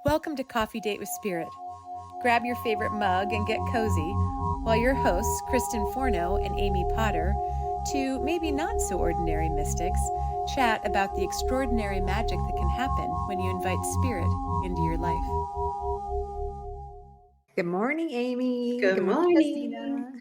Welcome to Coffee Date with Spirit. Grab your favorite mug and get cozy while your hosts, Kristen Forno and Amy Potter, two maybe not so ordinary mystics, chat about the extraordinary magic that can happen when you invite spirit into your life. Good morning, Amy. Good morning. Justina.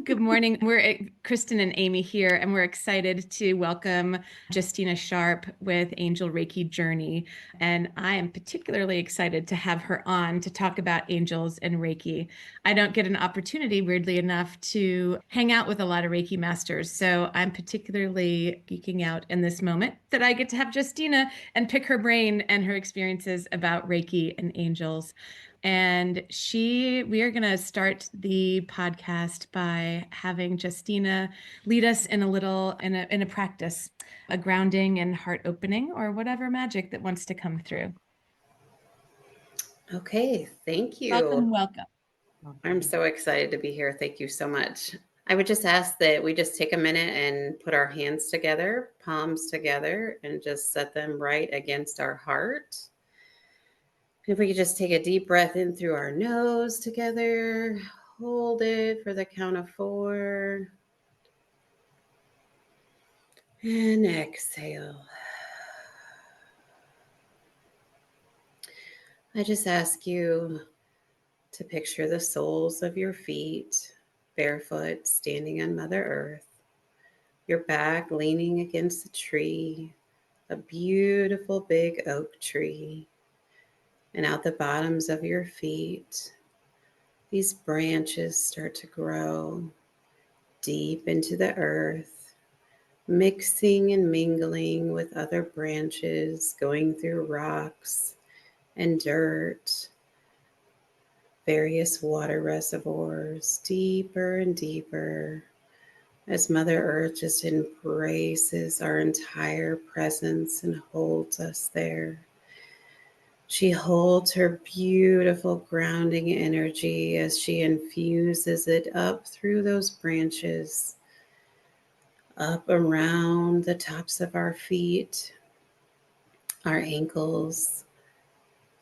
Good morning. We're Kristen and Amy here, and we're excited to welcome Justina Sharp with Angel Reiki Journey. And I am particularly excited to have her on to talk about angels and Reiki. I don't get an opportunity, weirdly enough, to hang out with a lot of Reiki masters. So I'm particularly geeking out in this moment that I get to have Justina and pick her brain and her experiences about Reiki and angels. And we are going to start the podcast by having Justina lead us in a practice, a grounding and heart opening, or whatever magic that wants to come through. Okay, thank you. Welcome. I'm so excited to be here. Thank you so much. I would just ask that we just take a minute and put our hands together, palms together, and just set them right against our heart. If we could just take a deep breath in through our nose together, hold it for the count of 4, and exhale. I just ask you to picture the soles of your feet barefoot standing on Mother Earth, your back leaning against a tree, a beautiful big oak tree, and out the bottoms of your feet, these branches start to grow deep into the earth, mixing and mingling with other branches, going through rocks and dirt, various water reservoirs, deeper and deeper, as Mother Earth just embraces our entire presence and holds us there. She holds her beautiful grounding energy as she infuses it up through those branches, up around the tops of our feet, our ankles,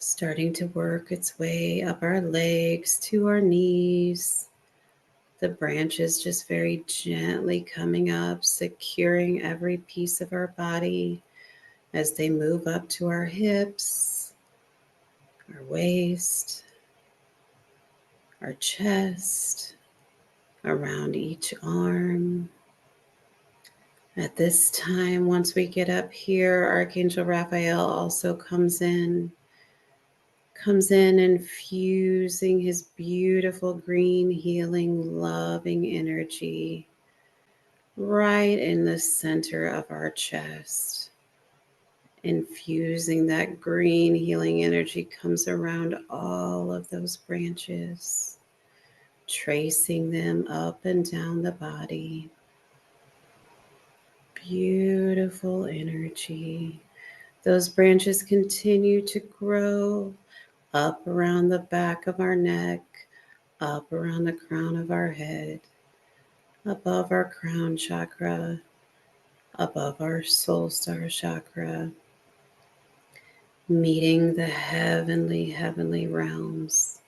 starting to work its way up our legs to our knees. The branches just very gently coming up, securing every piece of our body as they move up to our hips, our waist, our chest, around each arm. At this time, once we get up here, Archangel Raphael also comes in infusing his beautiful green, healing, loving energy right in the center of our chest. Infusing that green healing energy comes around all of those branches, tracing them up and down the body. Beautiful energy. Those branches continue to grow up around the back of our neck, up around the crown of our head, above our crown chakra, above our soul star chakra, meeting the heavenly realms.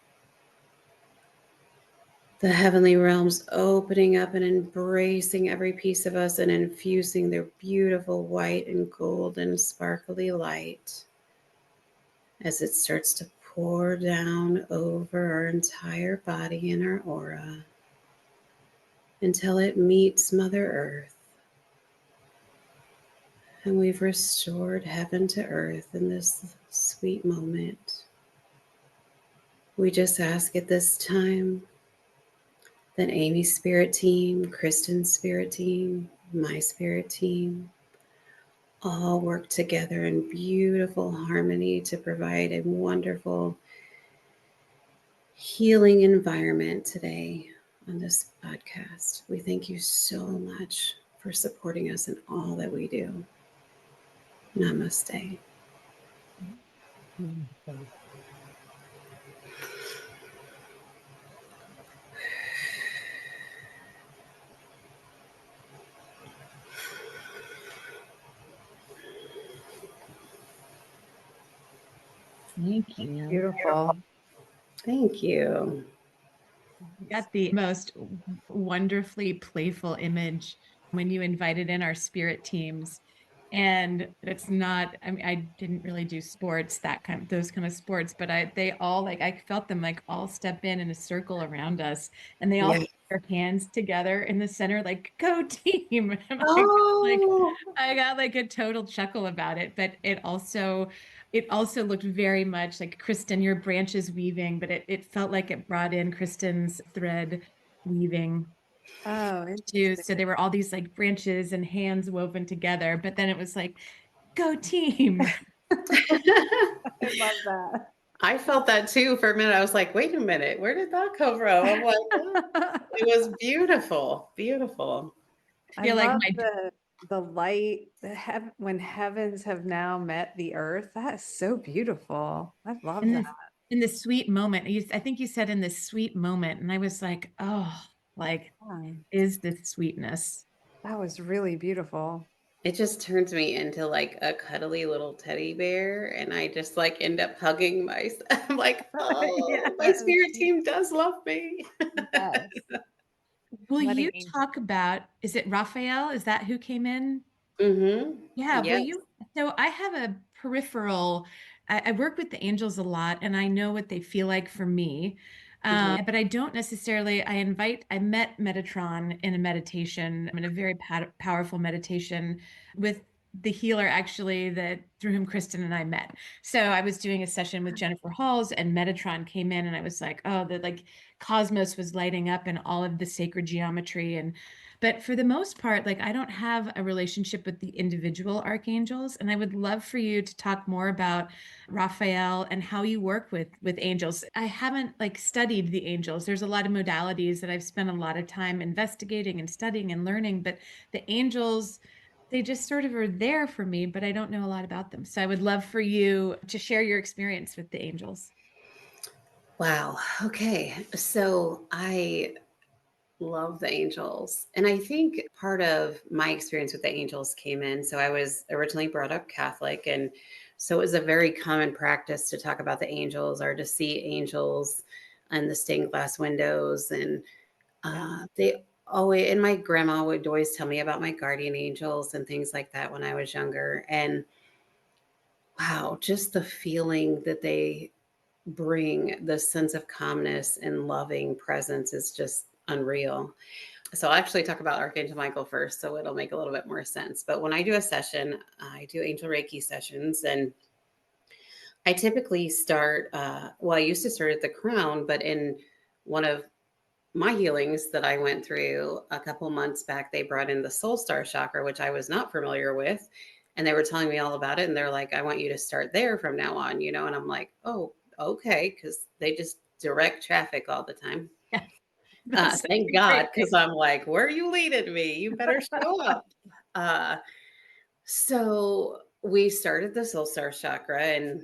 The heavenly realms opening up and embracing every piece of us and infusing their beautiful white and golden sparkly light as it starts to pour down over our entire body and our aura until it meets Mother Earth. And we've restored heaven to earth in this sweet moment. We just ask at this time that Amy's spirit team, Kristen's spirit team, my spirit team, all work together in beautiful harmony to provide a wonderful healing environment today on this podcast. We thank you so much for supporting us in all that we do. Namaste. Thank you. Beautiful. Thank you. You got the most wonderfully playful image when you invited in our spirit teams. And it's not, I mean, I didn't really do sports, those kind of sports, but they all like, I felt them like all step in a circle around us, and they all Yeah. put their hands together in the center, like, go team. And Oh, I got like a total chuckle about it, but it also looked very much like Kristen, your branches weaving, but it felt like it brought in Kristen's thread weaving Oh, too. interesting. So there were all these like branches and hands woven together, but then it was like, go team. I love that. I felt that too for a minute. I was like, wait a minute, where did that come from? I'm like, oh, it was beautiful, beautiful. I I feel like love my the light, when heavens have now met the earth. That is so beautiful. I love in that. the sweet moment. I think you said in this sweet moment, and I was like, oh, like Yeah, is this sweetness? that was really beautiful. It just turns me into like a cuddly little teddy bear, and I just like end up hugging myself. I'm like, oh, my Yes, spirit team does love me. yes. Will Letting you angels. talk about, is it Raphael? Is that who came in? Mm-hmm. Yeah, will Yes. you? So I have a peripheral, I work with the angels a lot, and I know what they feel like for me. Mhm. But I don't necessarily, I met Metatron in a meditation, in a very powerful meditation with the healer actually that through whom Kristen and I met. So I was doing a session with Jennifer Halls, and Metatron came in, and I was like, oh, the like cosmos was lighting up and all of the sacred geometry. And but for the most part, like I don't have a relationship with the individual archangels, and I would love for you to talk more about Raphael and how you work with angels. I haven't like studied the angels. There's a lot of modalities that I've spent a lot of time investigating and studying and learning, but the angels, they just sort of are there for me, but I don't know a lot about them. So I would love for you to share your experience with the angels. Wow. Okay. So I love the angels. And I think part of my experience with the angels came in. So I was originally brought up Catholic. And so it was a very common practice to talk about the angels or to see angels and the stained glass windows. And Yeah. they always, and my grandma would always tell me about my guardian angels and things like that when I was younger. And wow, just the feeling that they bring, the sense of calmness and loving presence is just unreal. So I'll actually talk about Archangel Michael first, so it'll make a little bit more sense. But when I do a session, I do angel Reiki sessions, and I typically start, well, I used to start at the crown, but in one of my healings that I went through a couple months back, they brought in the soul star chakra, which I was not familiar with. And they were telling me all about it. And they're like, I want you to start there from now on, And I'm like, oh, okay. Cause they just direct traffic all the time. Yeah, that's such Thank a great God. thing. Cause I'm like, where are you leading me? You better show up. Uh, so we started the soul star chakra, and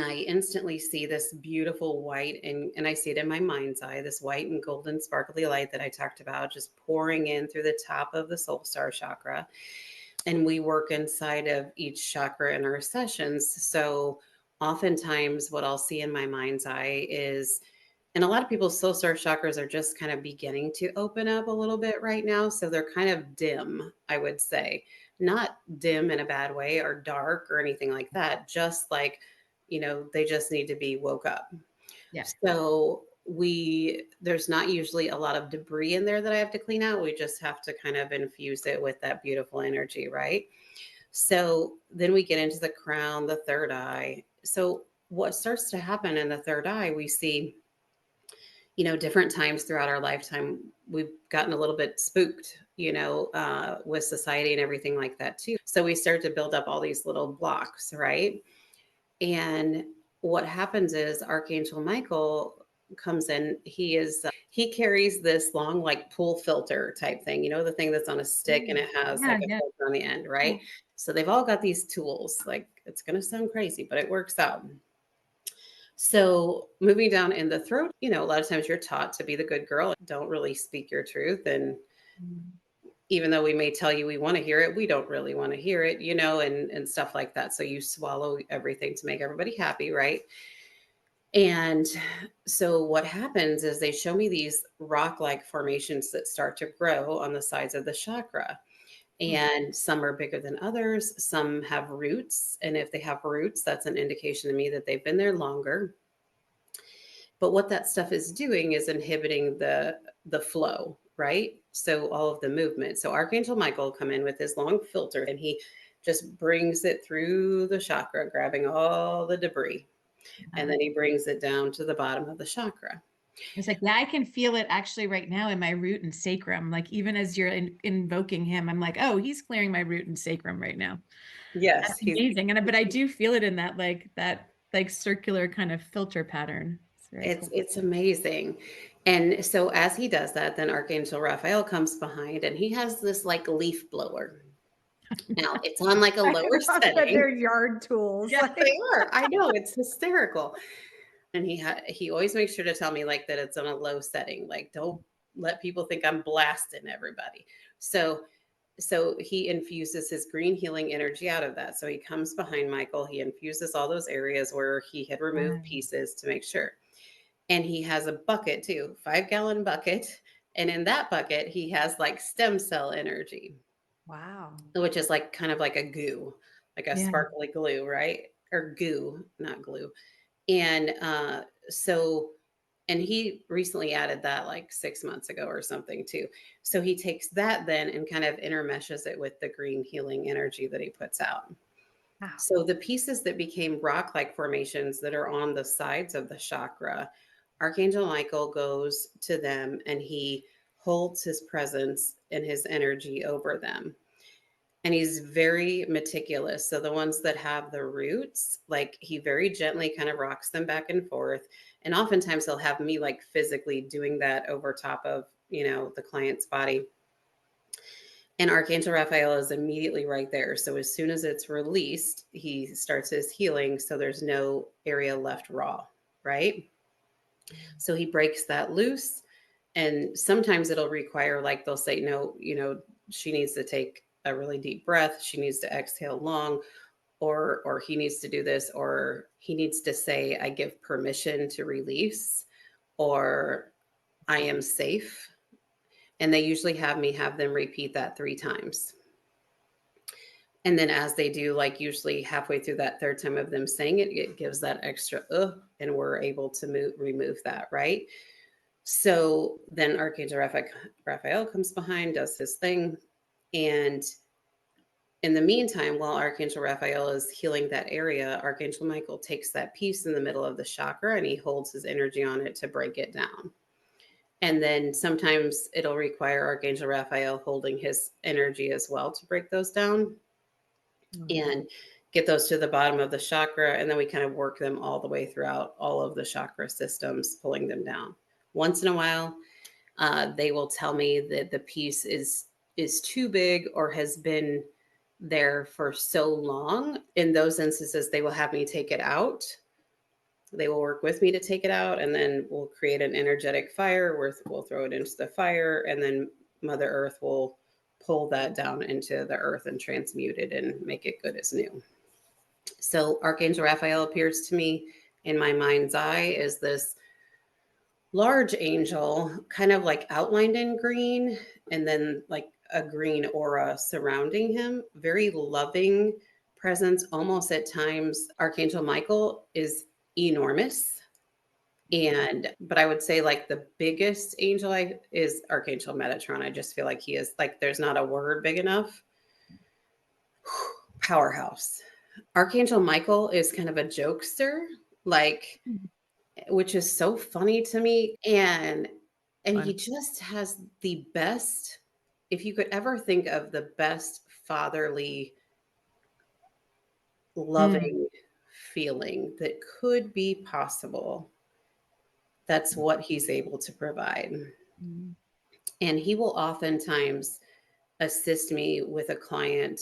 I instantly see this beautiful white, and I see it in my mind's eye, this white and golden sparkly light that I talked about just pouring in through the top of the soul star chakra. And we work inside of each chakra in our sessions. So oftentimes what I'll see in my mind's eye is, and a lot of people's soul star chakras are just kind of beginning to open up a little bit right now. So they're kind of dim, I would say. Not dim in a bad way or dark or anything like that. Just like, they just need to be woke up. Yeah. So there's not usually a lot of debris in there that I have to clean out. We just have to kind of infuse it with that beautiful energy, right? So then we get into the crown, the third eye. So what starts to happen in the third eye, we see, different times throughout our lifetime, we've gotten a little bit spooked, with society and everything like that too. So we start to build up all these little blocks, right? And what happens is Archangel Michael comes in. He carries this long, like pool filter type thing, the thing that's on a stick and it has Yeah, like a yeah. filter on the end, right? So they've all got these tools. Like it's going to sound crazy, but it works out. So moving down in the throat, a lot of times you're taught to be the good girl, don't really speak your truth. And even though we may tell you we want to hear it, we don't really want to hear it, and stuff like that. So you swallow everything to make everybody happy, right? And so what happens is they show me these rock-like formations that start to grow on the sides of the chakra. And some are bigger than others. Some have roots. And if they have roots, that's an indication to me that they've been there longer. But what that stuff is doing is inhibiting the flow, right? So all of the movement. So Archangel Michael will come in with his long filter and he just brings it through the chakra, grabbing all the debris. And then he brings it down to the bottom of the chakra. It's like, yeah, I can feel it actually right now in my root and sacrum. Like even as you're invoking him, I'm like, oh, he's clearing my root and sacrum right now. Yes, That's amazing. But I do feel it in that like circular kind of filter pattern. It's very cool. it's amazing. And so as he does that, then Archangel Raphael comes behind and he has this like leaf blower. Now it's on like a lower setting. They're yard tools. Yeah. Like, They are. I know, it's hysterical. And he always makes sure to tell me like that it's on a low setting. Like don't let people think I'm blasting everybody. So he infuses his green healing energy out of that. So he comes behind Michael, he infuses all those areas where he had removed pieces to make sure. And he has a bucket too, 5-gallon bucket. And in that bucket, he has like stem cell energy, wow. which is like kind of like a goo, like a Yeah. sparkly glue, right? Or goo, not glue. And so, and he recently added that like 6 months ago or something too. So he takes that then and kind of intermeshes it with the green healing energy that he puts out. Wow. So the pieces that became rock-like formations that are on the sides of the chakra, Archangel Michael goes to them and he holds his presence and his energy over them. And he's very meticulous. So the ones that have the roots, like he very gently kind of rocks them back and forth. And oftentimes he'll have me like physically doing that over top of, the client's body. And Archangel Raphael is immediately right there. So as soon as it's released, he starts his healing. So there's no area left raw, right? So he breaks that loose. And sometimes it'll require, like they'll say, no, she needs to take a really deep breath. She needs to exhale long, or he needs to do this, or he needs to say, I give permission to release, or I am safe. And they usually have me have them repeat that 3 times. And then as they do, like usually halfway through that third time of them saying it, it gives that extra, and we're able to remove that, right? So then Archangel Raphael comes behind, does his thing. And in the meantime, while Archangel Raphael is healing that area, Archangel Michael takes that piece in the middle of the chakra and he holds his energy on it to break it down. And then sometimes it'll require Archangel Raphael holding his energy as well to break those down and get those to the bottom of the chakra. And then we kind of work them all the way throughout all of the chakra systems, pulling them down. Once in a while, they will tell me that the piece is too big or has been there for so long. In those instances, they will have me take it out. They will work with me to take it out, and then we'll create an energetic fire where we'll throw it into the fire, and then Mother Earth will pull that down into the earth and transmute it and make it good as new. So Archangel Raphael appears to me in my mind's eye as this large angel, kind of like outlined in green, and then like a green aura surrounding him. Very loving presence, almost at times. Archangel Michael is enormous. But I would say like the biggest angel is Archangel Metatron. I just feel like he is like, there's not a word big enough. Powerhouse. Archangel Michael is kind of a jokester, like, which is so funny to me. And he just has the best, if you could ever think of the best fatherly, loving feeling that could be possible, that's what he's able to provide. And he will oftentimes assist me with a client,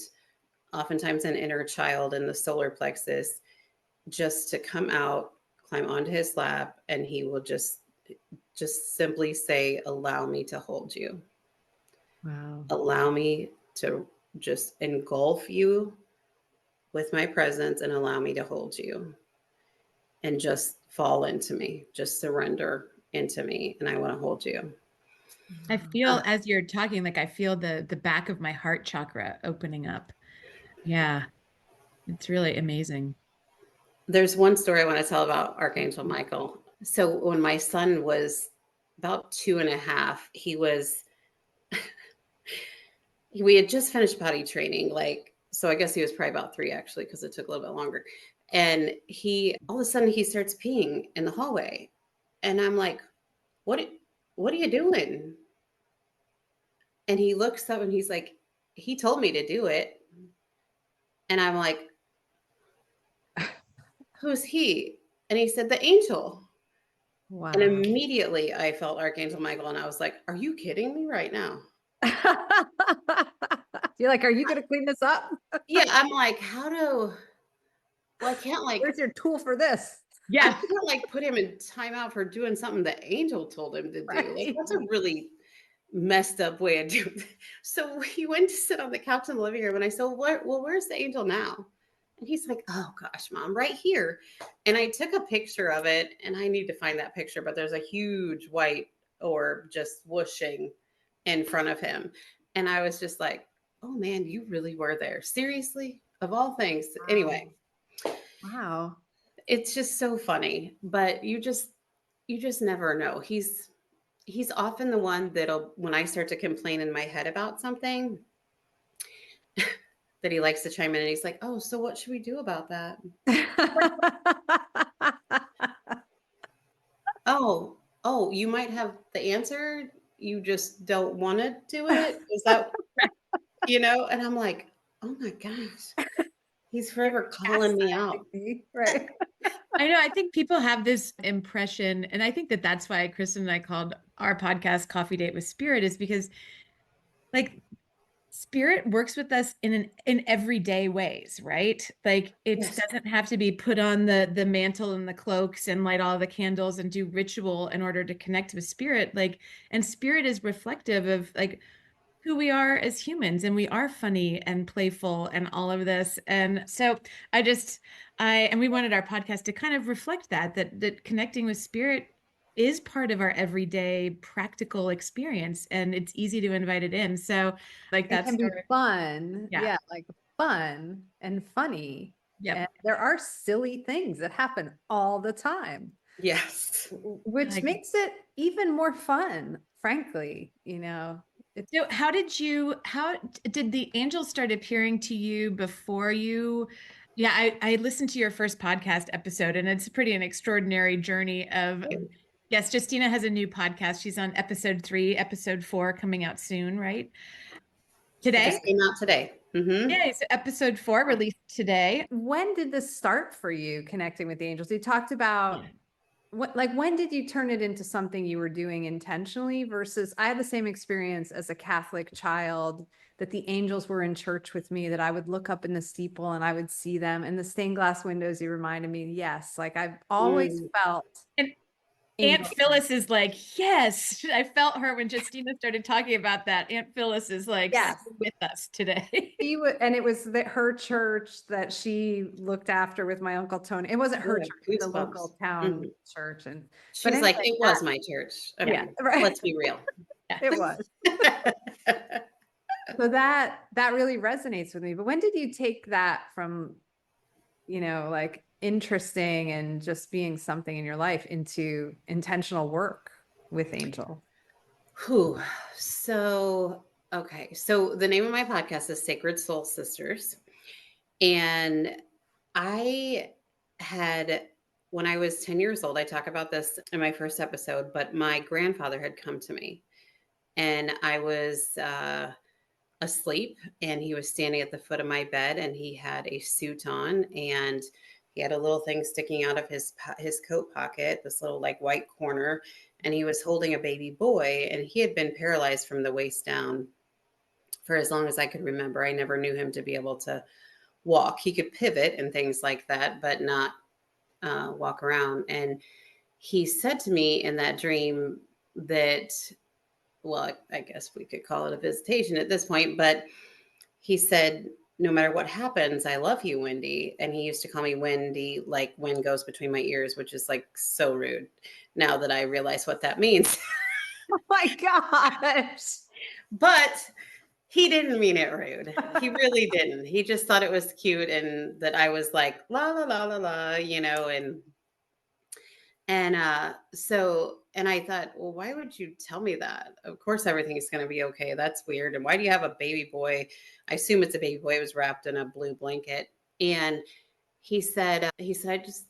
oftentimes an inner child in the solar plexus, just to come out, climb onto his lap, and he will just simply say, allow me to hold you. Wow. Allow me to just engulf you with my presence and allow me to hold you and just fall into me, just surrender into me. And I want to hold you. I Wow. feel as you're talking, like I feel the back of my heart chakra opening up. Yeah, it's really amazing. There's one story I want to tell about Archangel Michael. So when my son was about 2.5, we had just finished potty training. So I guess he was probably about 3 actually, because it took a little bit longer. And all of a sudden he starts peeing in the hallway. And I'm like, what, what are you doing? And he looks up and he's like, he told me to do it. And I'm like, who's he? And he said, the angel. Wow. And immediately I felt Archangel Michael and I was like, are you kidding me right now? You're like, are you going to clean this up? Yeah. I'm like, I can't Where's your tool for this? I can't put him in timeout for doing something the angel told him to do. Right. That's a really messed up way of doing it. So he went to sit on the couch in the living room and I said, where's the angel now? And he's like, oh gosh, Mom, right here. And I took a picture of it and I need to find that picture, but there's a huge white orb just whooshing in front of him. And I was just like, oh man, you really were there. Seriously, of all things. Wow. Anyway, Wow. it's just so funny, but you just never know. He's often the one that'll, when I start to complain in my head about something, that he likes to chime in and he's like, oh, so what should we do about that? Oh, you might have the answer. You just don't want to do it. Is that, and I'm like, oh my gosh, he's forever calling me out. Right. I know. I think people have this impression, and I think that that's why Kristen and I called our podcast Coffee Date with Spirit, is because like Spirit works with us in everyday ways, right? Like it Yes. doesn't have to be put on the mantle and the cloaks and light all the candles and do ritual in order to connect with Spirit. And Spirit is reflective of who we are as humans, and we are funny and playful and all of this. And so and we wanted our podcast to kind of reflect that connecting with Spirit is part of our everyday practical experience, and it's easy to invite it in. So It that's can be fun. Yeah. Yeah, like fun and funny. Yep. And there are silly things that happen all the time. Yes. Which makes it even more fun, frankly, So how did the angels start appearing to you before you? Yeah, I listened to your first podcast episode, and it's pretty an extraordinary journey of, yes, Justina has a new podcast. She's on episode 3, episode 4 coming out soon, right? It Today? just came out today. Mm-hmm. Yeah, it's episode 4 released today. When did this start for you, connecting with the angels? You talked about when did you turn it into something you were doing intentionally versus I had the same experience as a Catholic child, that the angels were in church with me, that I would look up in the steeple and I would see them in the stained glass windows. You reminded me, yes, like I've always felt. And Aunt Phyllis is like, yes, I felt her when Justina started talking about that. Aunt Phyllis is like, yes, with us today. and it was her church that she looked after with my Uncle Tony. It wasn't her church, it was a local town church. And she's like, it was my church. I mean, right. Let's be real. It was. So that really resonates with me. But when did you take that from, like interesting and just being something in your life into intentional work with angel? So the name of my podcast is Sacred Soul Sisters. And when I was 10 years old, I talk about this in my first episode, but my grandfather had come to me and I was asleep and he was standing at the foot of my bed and he had a suit on and he had a little thing sticking out of his coat pocket, this little white corner, and he was holding a baby boy and he had been paralyzed from the waist down for as long as I could remember. I never knew him to be able to walk. He could pivot and things like that, but not walk around. And he said to me in that dream that well, I guess we could call it a visitation at this point, but he said, no matter what happens, I love you, Wendy. And he used to call me Wendy, like wind goes between my ears, which is like so rude now that I realize what that means. Oh my gosh. But he didn't mean it rude. He really didn't. He just thought it was cute and that I was like, la, la, la, la, la, and I thought, well, why would you tell me that? Of course, everything's going to be okay. That's weird. And why do you have a baby boy? I assume it's a baby boy. It was wrapped in a blue blanket. And I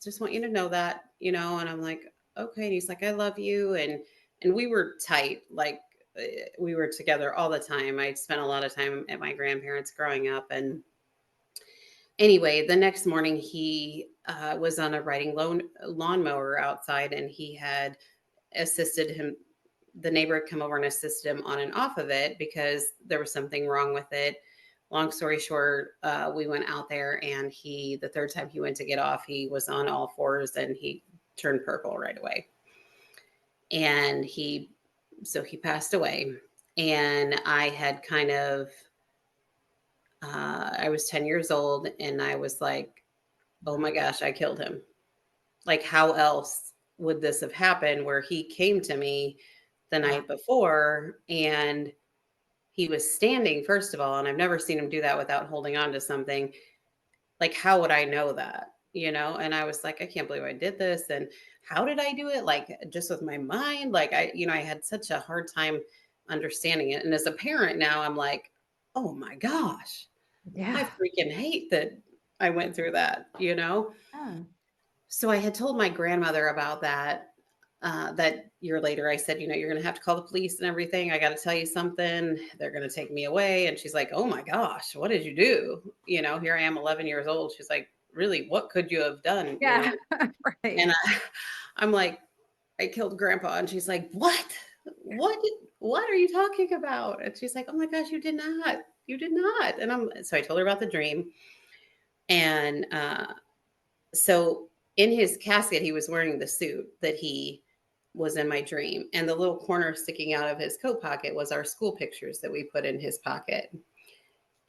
just want you to know that, and I'm like, okay. And he's like, I love you. And we were tight. Like we were together all the time. I spent a lot of time at my grandparents growing up. And anyway, the next morning he was on a riding lawnmower outside, and he had assisted him. The neighbor had come over and assisted him on and off of it because there was something wrong with it. Long story short, we went out there, and the third time he went to get off, he was on all fours and he turned purple right away. And so he passed away. And I had kind of, I was 10 years old, and I was like, oh my gosh, I killed him. Like, how else would this have happened, where he came to me the night before and he was standing, first of all, and I've never seen him do that without holding on to something. Like, how would I know that? And I was like, I can't believe I did this. And how did I do it? Like, just with my mind. Like, I had such a hard time understanding it. And as a parent now, I'm like, oh my gosh, Yeah. I freaking hate that I went through that. Yeah. So I had told my grandmother about that. That year later, I said, you're going to have to call the police and everything. I got to tell you something. They're going to take me away. And she's like, oh my gosh, what did you do? Here I am, 11 years old. She's like, really, what could you have done? Yeah. Right. And I'm like, I killed grandpa. And she's like, what? What are you talking about? And she's like, oh my gosh, you did not. You did not. So I told her about the dream. And so in his casket, he was wearing the suit that he was in my dream. And the little corner sticking out of his coat pocket was our school pictures that we put in his pocket.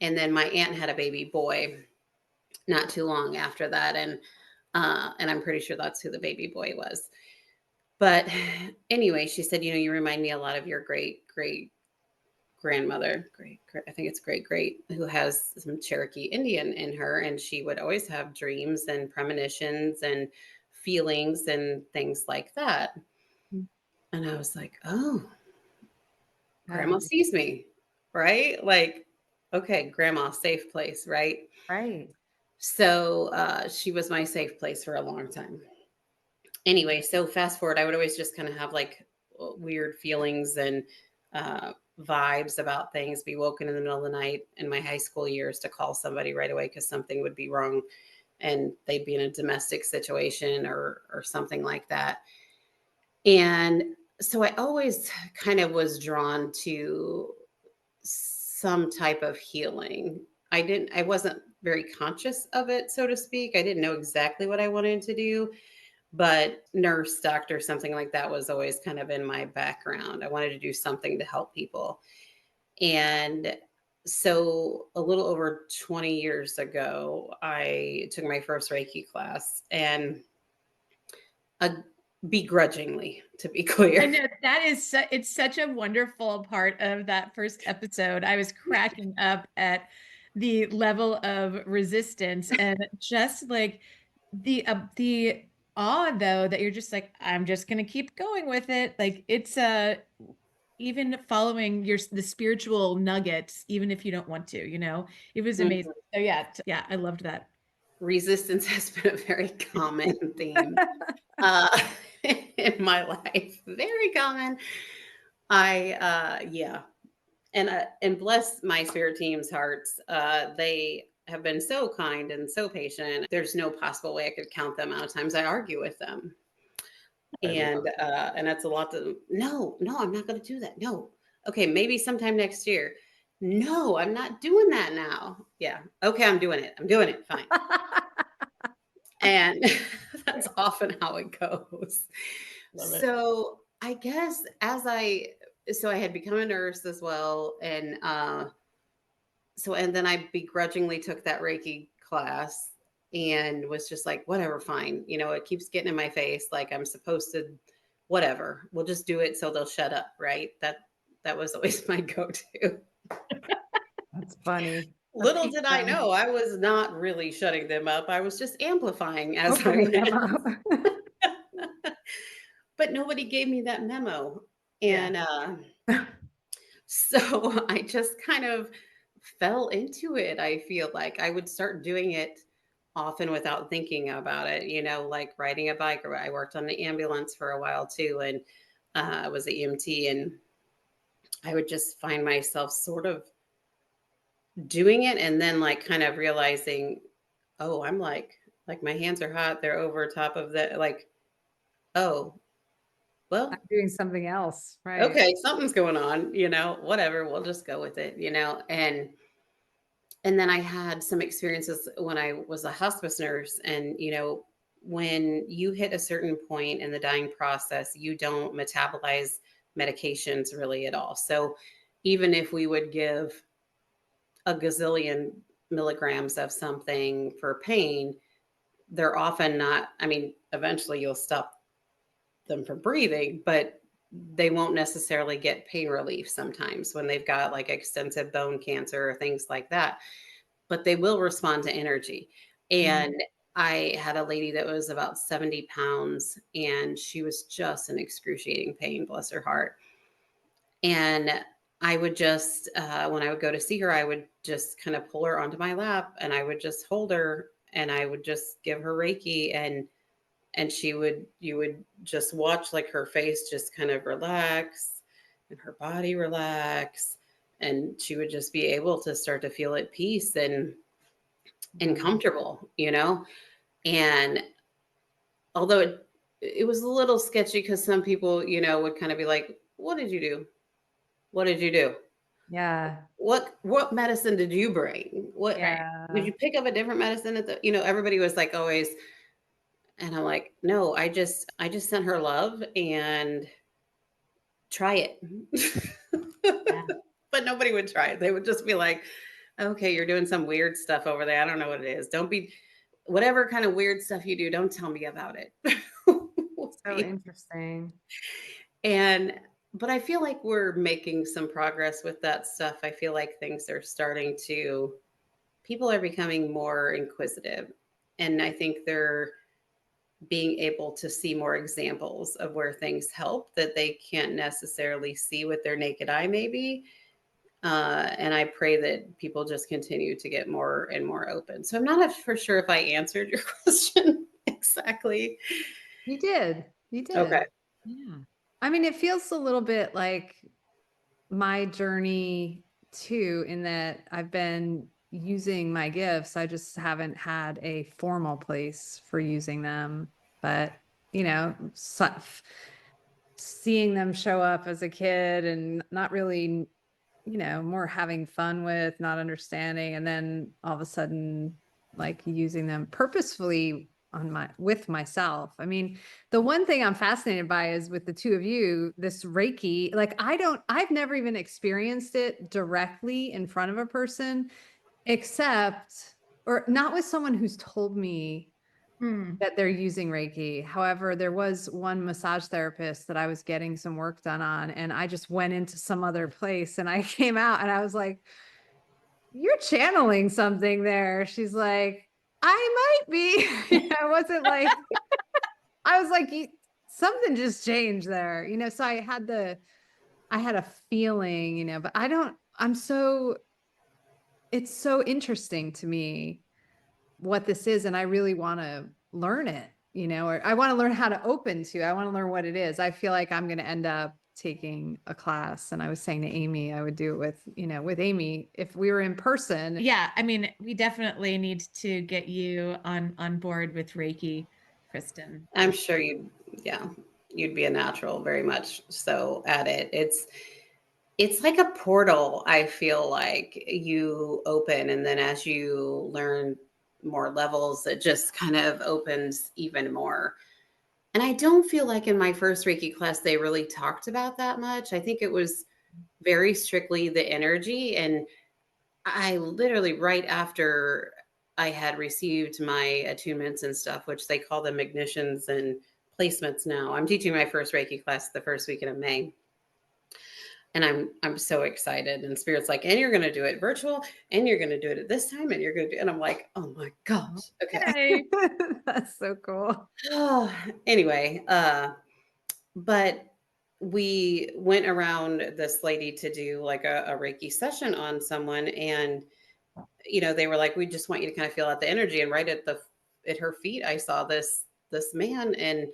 And then my aunt had a baby boy not too long after that. And I'm pretty sure that's who the baby boy was. But anyway, she said, you remind me a lot of your great grandmother, I think it's great, who has some Cherokee Indian in her. And she would always have dreams and premonitions and feelings and things like that. And I was like, oh, grandma sees me, right? Like, okay, grandma, safe place, right? Right. So she was my safe place for a long time. Anyway, so fast forward, I would always just kind of have like weird feelings and vibes about things, be woken in the middle of the night in my high school years to call somebody right away because something would be wrong and they'd be in a domestic situation or something like that. And so I always kind of was drawn to some type of healing. I wasn't very conscious of it, so to speak. I didn't know exactly what I wanted to do, but nurse, doctor, something like that was always kind of in my background. I wanted to do something to help people. And so a little over 20 years ago, I took my first Reiki class, and begrudgingly, to be clear. I know that is it's such a wonderful part of that first episode. I was cracking up at the level of resistance and just like the awe, though, that you're just like, I'm just going to keep going with it. Like it's even following the spiritual nuggets, even if you don't want to, it was amazing. So yeah, I loved that. Resistance has been a very common theme in my life. Very common. Yeah. And bless my spirit team's hearts. They have been so kind and so patient. There's no possible way I could count the amount of times I argue with them. And that's a lot to, no, I'm not going to do that. No. Okay. Maybe sometime next year. No, I'm not doing that now. Yeah. Okay. I'm doing it. Fine. And that's often how it goes. So I guess as I so I had become a nurse as well. And and then I begrudgingly took that Reiki class and was just like, whatever, fine. It keeps getting in my face. Like I'm supposed to, whatever, we'll just do it so they'll shut up. Right. That was always my go-to. That's funny. Little did I know, I was not really shutting them up. I was just amplifying as I Opening them went. up. But nobody gave me that memo. And Yeah. so I just kind of fell into it. I feel like I would start doing it often without thinking about it, like riding a bike, or I worked on the ambulance for a while too. And I was an EMT, and I would just find myself sort of doing it and then like kind of realizing, oh, I'm like my hands are hot. They're over top of the, like, oh, well, I'm doing something else. Right. okay, something's going on, whatever, we'll just go with it, and then I had some experiences when I was a hospice nurse. And, when you hit a certain point in the dying process, you don't metabolize medications really at all. So even if we would give a gazillion milligrams of something for pain, they're often not, I mean, eventually you'll stop them from breathing, but they won't necessarily get pain relief sometimes when they've got like extensive bone cancer or things like that, but they will respond to energy. And I had a lady that was about 70 pounds and she was just in excruciating pain, bless her heart. And I would just, when I would go to see her, I would just kind of pull her onto my lap and I would just hold her and I would just give her Reiki. And you would just watch like her face just kind of relax and her body relax. And she would just be able to start to feel at peace and comfortable, And although it was a little sketchy because some people, would kind of be like, what did you do? What did you do? Yeah. What medicine did you bring? What Yeah. did you pick up a different medicine at the, everybody was like always, and I'm like, no, I just sent her love and try it. Yeah. But nobody would try it. They would just be like, okay, you're doing some weird stuff over there. I don't know what it is. Don't be, whatever kind of weird stuff you do, don't tell me about it. So interesting. But I feel like we're making some progress with that stuff. I feel like things are starting to, people are becoming more inquisitive. And I think they're being able to see more examples of where things help that they can't necessarily see with their naked eye, maybe. And I pray that people just continue to get more and more open. So I'm not for sure if I answered your question exactly. You did. You did. Okay. Yeah. I mean, it feels a little bit like my journey too, in that I've been using my gifts. I just haven't had a formal place for using them. But, seeing them show up as a kid and not really, more having fun with, not understanding, and then all of a sudden, like using them purposefully with myself. I mean, the one thing I'm fascinated by is with the two of you, this Reiki, like I've never even experienced it directly in front of a person, or not with someone who's told me that they're using Reiki. However, there was one massage therapist that I was getting some work done on, and I just went into some other place and I came out and I was like, you're channeling something there. She's like, I might be. I wasn't like, I was like, something just changed there, so I had a feeling, but it's so interesting to me what this is. And I really want to learn it, or I want to learn how to open to, I want to learn what it is. I feel like I'm going to end up taking a class. And I was saying to Amy, I would do it with Amy if we were in person. Yeah. I mean, we definitely need to get you on board with Reiki, Kristen. I'm sure you'd be a natural very much so at it. It's like a portal. I feel like you open, and then as you learn more levels, it just kind of opens even more. And I don't feel like in my first Reiki class, they really talked about that much. I think it was very strictly the energy. And I literally, right after I had received my attunements and stuff, which they call them ignitions and placements now. I'm teaching my first Reiki class the first weekend of May. And I'm so excited. And Spirit's like, and you're gonna do it virtual, and you're gonna do it at this time, and you're gonna do, and I'm like, oh my gosh. Okay. That's so cool. Oh, anyway, but we went around this lady to do like a Reiki session on someone, and they were like, we just want you to kind of feel out the energy. And right at her feet, I saw this man in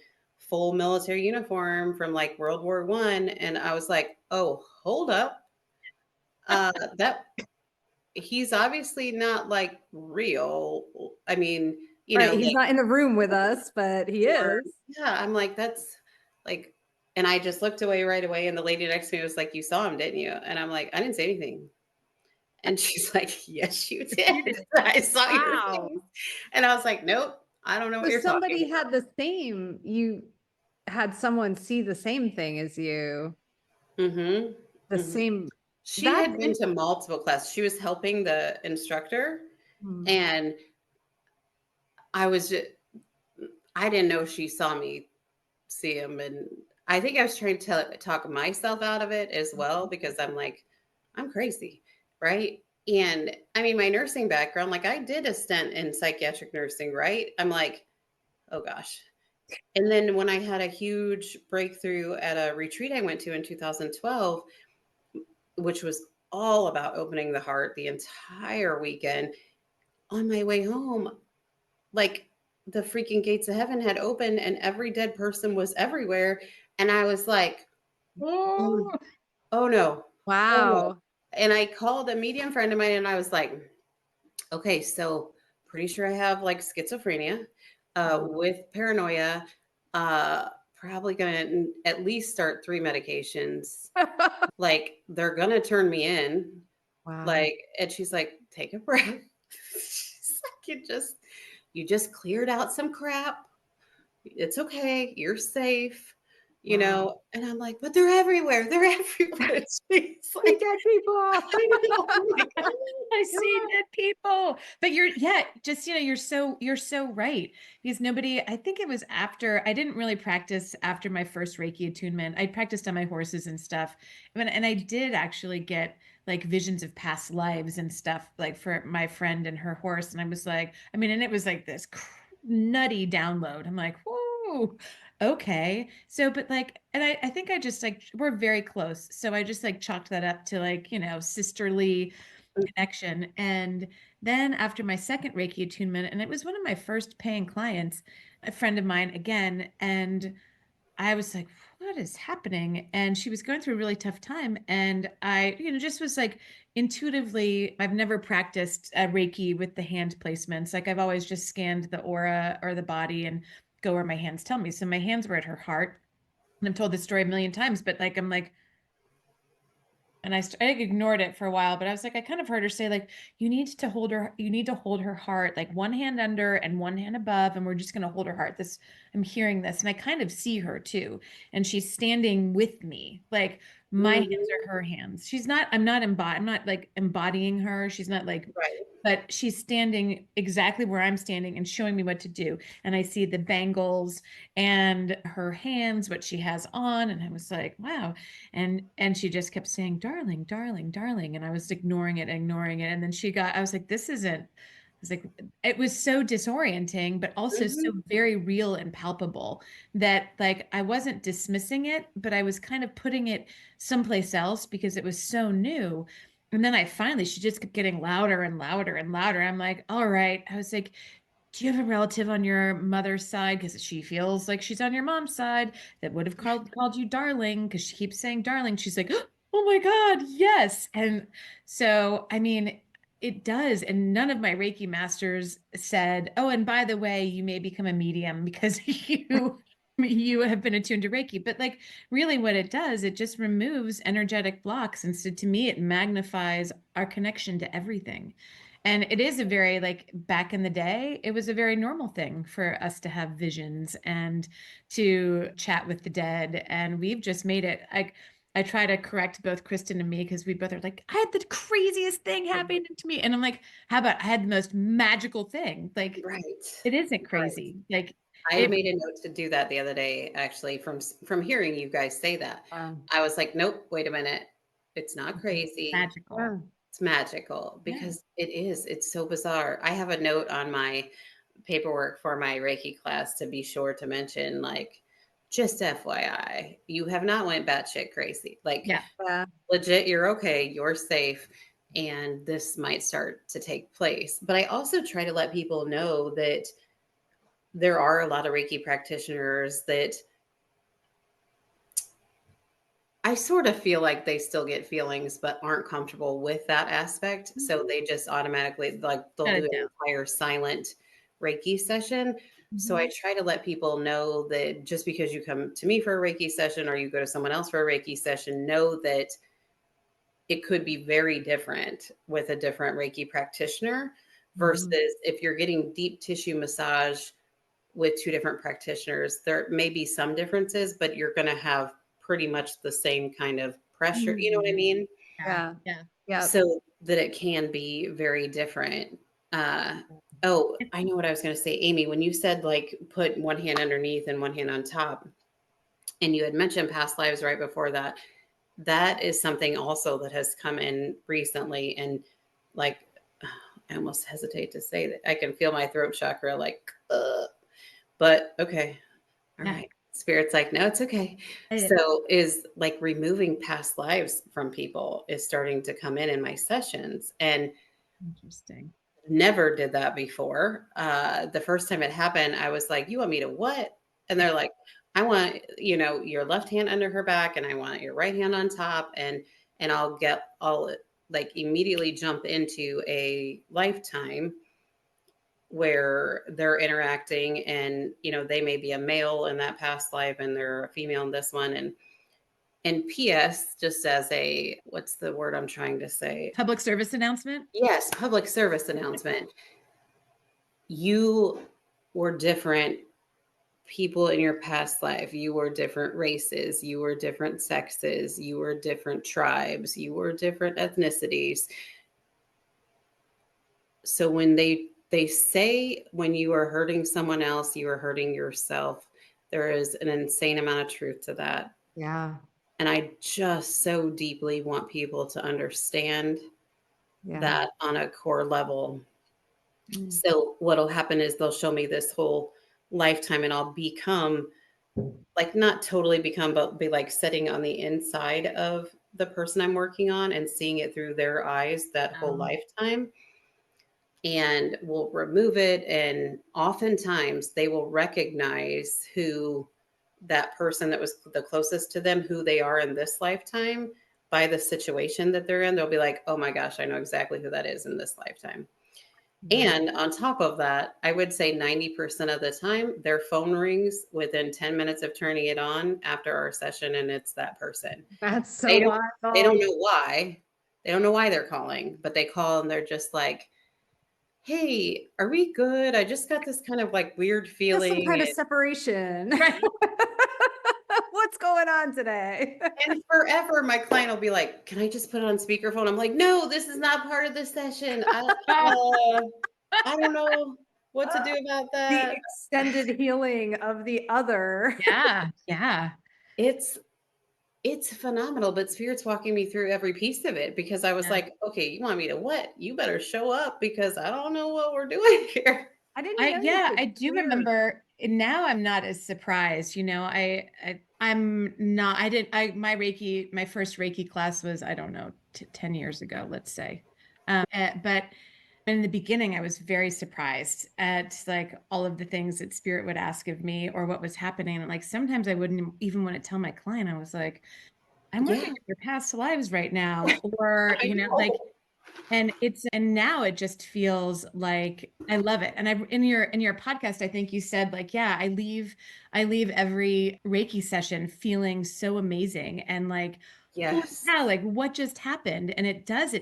full military uniform from like World War I. And I was like, oh, hold up. That he's obviously not like real. I mean, Right. He's like, not in the room with us, but he or, is. yeah, I'm like, that's like, and I just looked away right away. And the lady next to me was like, you saw him, didn't you? And I'm like, I didn't say anything. And she's like, yes, you did. I saw your Wow. face. And I was like, nope, I don't know what So you're talking somebody about. had the same, you had someone see the same thing as you, Mm-hmm. the Mm-hmm. same, She that had been to multiple classes. She was helping the instructor. And I didn't know she saw me see him. And I think I was trying to talk myself out of it as well, because I'm like, I'm crazy. Right. And I mean, my nursing background, like I did a stint in psychiatric nursing, right? I'm like, oh gosh. And then when I had a huge breakthrough at a retreat I went to in 2012, which was all about opening the heart the entire weekend, on my way home, like the freaking gates of heaven had opened and every dead person was everywhere. And I was like, oh, oh no, oh no. wow. And I called a medium friend of mine and I was like, okay, so pretty sure I have like schizophrenia with paranoia. Probably gonna at least start 3 medications. Like they're gonna turn me in. Wow. Like, and she's like, take a breath. She's like, you just cleared out some crap. It's okay. You're safe. Wow. And I'm like, but they're everywhere. They're everywhere. She's We like, dead people. I know. I'm like, oh my I see God. dead people. But just, you're so right. Because I think it was after, I didn't really practice after my first Reiki attunement. I practiced on my horses and stuff. And I did actually get like visions of past lives and stuff, like for my friend and her horse. And I was like, and it was like this nutty download. I'm like, whoa, okay. So, but like, and I think I just like, we're very close. So I just like chalked that up to like, sisterly connection. And then after my second Reiki attunement, and it was one of my first paying clients, a friend of mine again, and I was like, what is happening? And she was going through a really tough time. And I, just was like intuitively, I've never practiced Reiki with the hand placements. Like I've always just scanned the aura or the body and go where my hands tell me. So my hands were at her heart. And I've told this story a million times, but like, I'm like, and I ignored it for a while, but I was like, I kind of heard her say, like, you need to hold her heart, like one hand under and one hand above, and we're just going to hold her heart. I'm hearing this, and I kind of see her too. And she's standing with me. Like my hands Mhm. are her hands. I'm not like embodying her. She's not like, Right. but she's standing exactly where I'm standing and showing me what to do. And I see the bangles and her hands, what she has on. And I was like, wow. And she just kept saying, darling, darling, darling. And I was ignoring it, ignoring it. And then I was like, this isn't, I was like, it was so disorienting, but also so Mhm. very real and palpable that like I wasn't dismissing it, but I was kind of putting it someplace else because it was so new. And then she just kept getting louder and louder and louder. I'm like, all right. I was like, do you have a relative on your mother's side? Because she feels like she's on your mom's side that would have called you darling because she keeps saying darling. She's like, oh my God, yes. And so, it does. And none of my Reiki masters said, oh, and by the way, you may become a medium because you have been attuned to Reiki. But like really what it does, it just removes energetic blocks. And so to me, it magnifies our connection to everything. And it is a very, like, back in the day, it was a very normal thing for us to have visions and to chat with the dead. And we've just made it, like, I try to correct both Kristen and me because we both are like, I had the craziest thing happen to me. And I'm like, how about I had the most magical thing? Like, Right. it isn't Right. crazy. Like, I it made a note to do that the other day, actually, from hearing you guys say that. Wow. I was like, nope, wait a minute. It's not crazy. magical. Yeah. It's magical Yeah. because it is. It's so bizarre. I have a note on my paperwork for my Reiki class to be sure to mention, like, just FYI, you have not went batshit crazy. Like, Yeah. Yeah. legit, you're okay, you're safe, and this might start to take place. But I also try to let people know that there are a lot of Reiki practitioners that I sort of feel like they still get feelings, but aren't comfortable with that aspect. So they just automatically, like, they'll Got do it an down. entire silent Reiki session. So I try to let people know that just because you come to me for a Reiki session or you go to someone else for a Reiki session, know that it could be very different with a different Reiki practitioner versus if you're getting deep tissue massage with two different practitioners. There may be some differences, but you're going to have pretty much the same kind of pressure. You know what I mean? Yeah. Yeah. Yeah. So that it can be very different. Oh, I know what I was going to say, Amy. When you said, like, put one hand underneath and one hand on top, and you had mentioned past lives right before that, that is something also that has come in recently. And, like, I almost hesitate to say that. I can feel my throat chakra, like, but okay. All Yeah. right. Spirit's like, no, it's okay. So is, like, removing past lives from people is starting to come in my sessions, and Interesting. never did that before. The first time it happened, I was like, you want me to what? And they're like, I want, your left hand under her back, and I want your right hand on top. And I'll like immediately jump into a lifetime where they're interacting, and they may be a male in that past life and they're a female in this one. And ps, just as a, what's the word I'm trying to say, Public service announcement. yes, public service announcement, you were different people in your past life. You were different races, you were different sexes, you were different tribes, you were different ethnicities. So when they say when you are hurting someone else, you are hurting yourself, there is an insane amount of truth to that. Yeah. And I just so deeply want people to understand Yeah. that on a core level. So what'll happen is they'll show me this whole lifetime, and I'll become, like, not totally become, but be like sitting on the inside of the person I'm working on and seeing it through their eyes that whole lifetime. And we'll remove it. And oftentimes they will recognize who that person that was the closest to them, who they are in this lifetime by the situation that they're in. They'll be like, oh my gosh, I know exactly who that is in this lifetime. And on top of that, I would say 90% of the time, their phone rings within 10 minutes of turning it on after our session, and it's that person. That's so They don't, they don't wild. know why. They don't know why they're calling, but they call and they're just like, hey, are we good? I just got this kind of, like, weird Feel some feeling. kind of separation. Right. What's going on today? And forever, my client will be like, can I just put it on speakerphone? I'm like, no, this is not part of the session. I don't know what to do about The that. extended healing of the other. Yeah. Yeah. It's phenomenal, but Spirit's walking me through every piece of it, because I was Yeah. like, okay, you want me to what? You better show up, because I don't know what we're doing here. I didn't know you could I do clear. remember, and now I'm not as surprised. I'm not, I didn't, I, my first Reiki class was, I don't know, 10 years ago, let's say. But in the beginning, I was very surprised at, like, all of the things that Spirit would ask of me or what was happening. And, like, sometimes I wouldn't even want to tell my client. I was like, I'm Yeah, working on your past lives right now, or, I like, know. and now it just feels like I love it. And in your podcast, I think you said, like, yeah, I leave every Reiki session feeling so amazing and, like, holy Yes. cow, like what just happened? And it does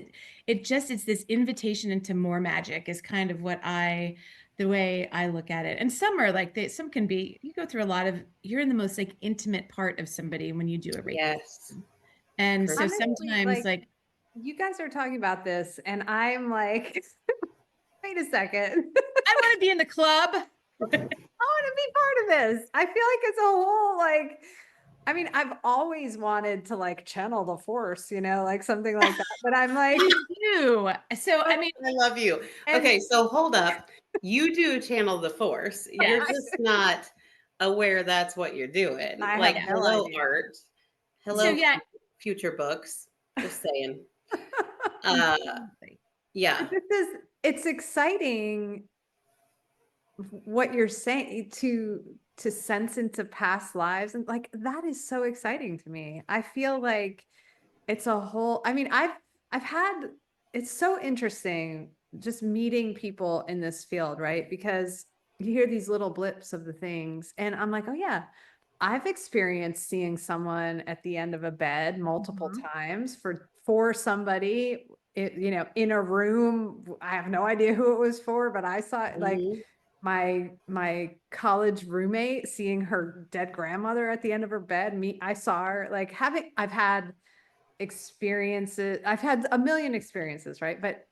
it's this invitation into more magic is kind of the way I look at it. And some are like some can be, you go through a lot of, you're in the most like intimate part of somebody when you do a Reiki Yes. session. And For so sure. Honestly, sometimes like like, you guys are talking about this and I'm like, wait a second. I want to be in the club. I want to be part of this. I feel like it's a whole like, I mean, I've always wanted to like channel the force, like something like that. But I'm like, You do. So, I mean, I love you. and Okay, so hold up. You do channel the force. You're yes. just not aware that's what you're doing. I Like, have no hello, idea. art. So Hello, yeah. future books. Just saying. Uh, yeah. It's exciting what you're saying to sense into past lives. And like, that is so exciting to me. I feel like it's a whole, I mean, I've had, it's so interesting just meeting people in this field, right? Because you hear these little blips of the things and I'm like, oh yeah, I've experienced seeing someone at the end of a bed multiple Mhm. times for somebody, in a room. I have no idea who it was for, but I saw it like Mhm. my college roommate seeing her dead grandmother at the end of her bed. I saw her like I've had experiences. I've had a million experiences, right? But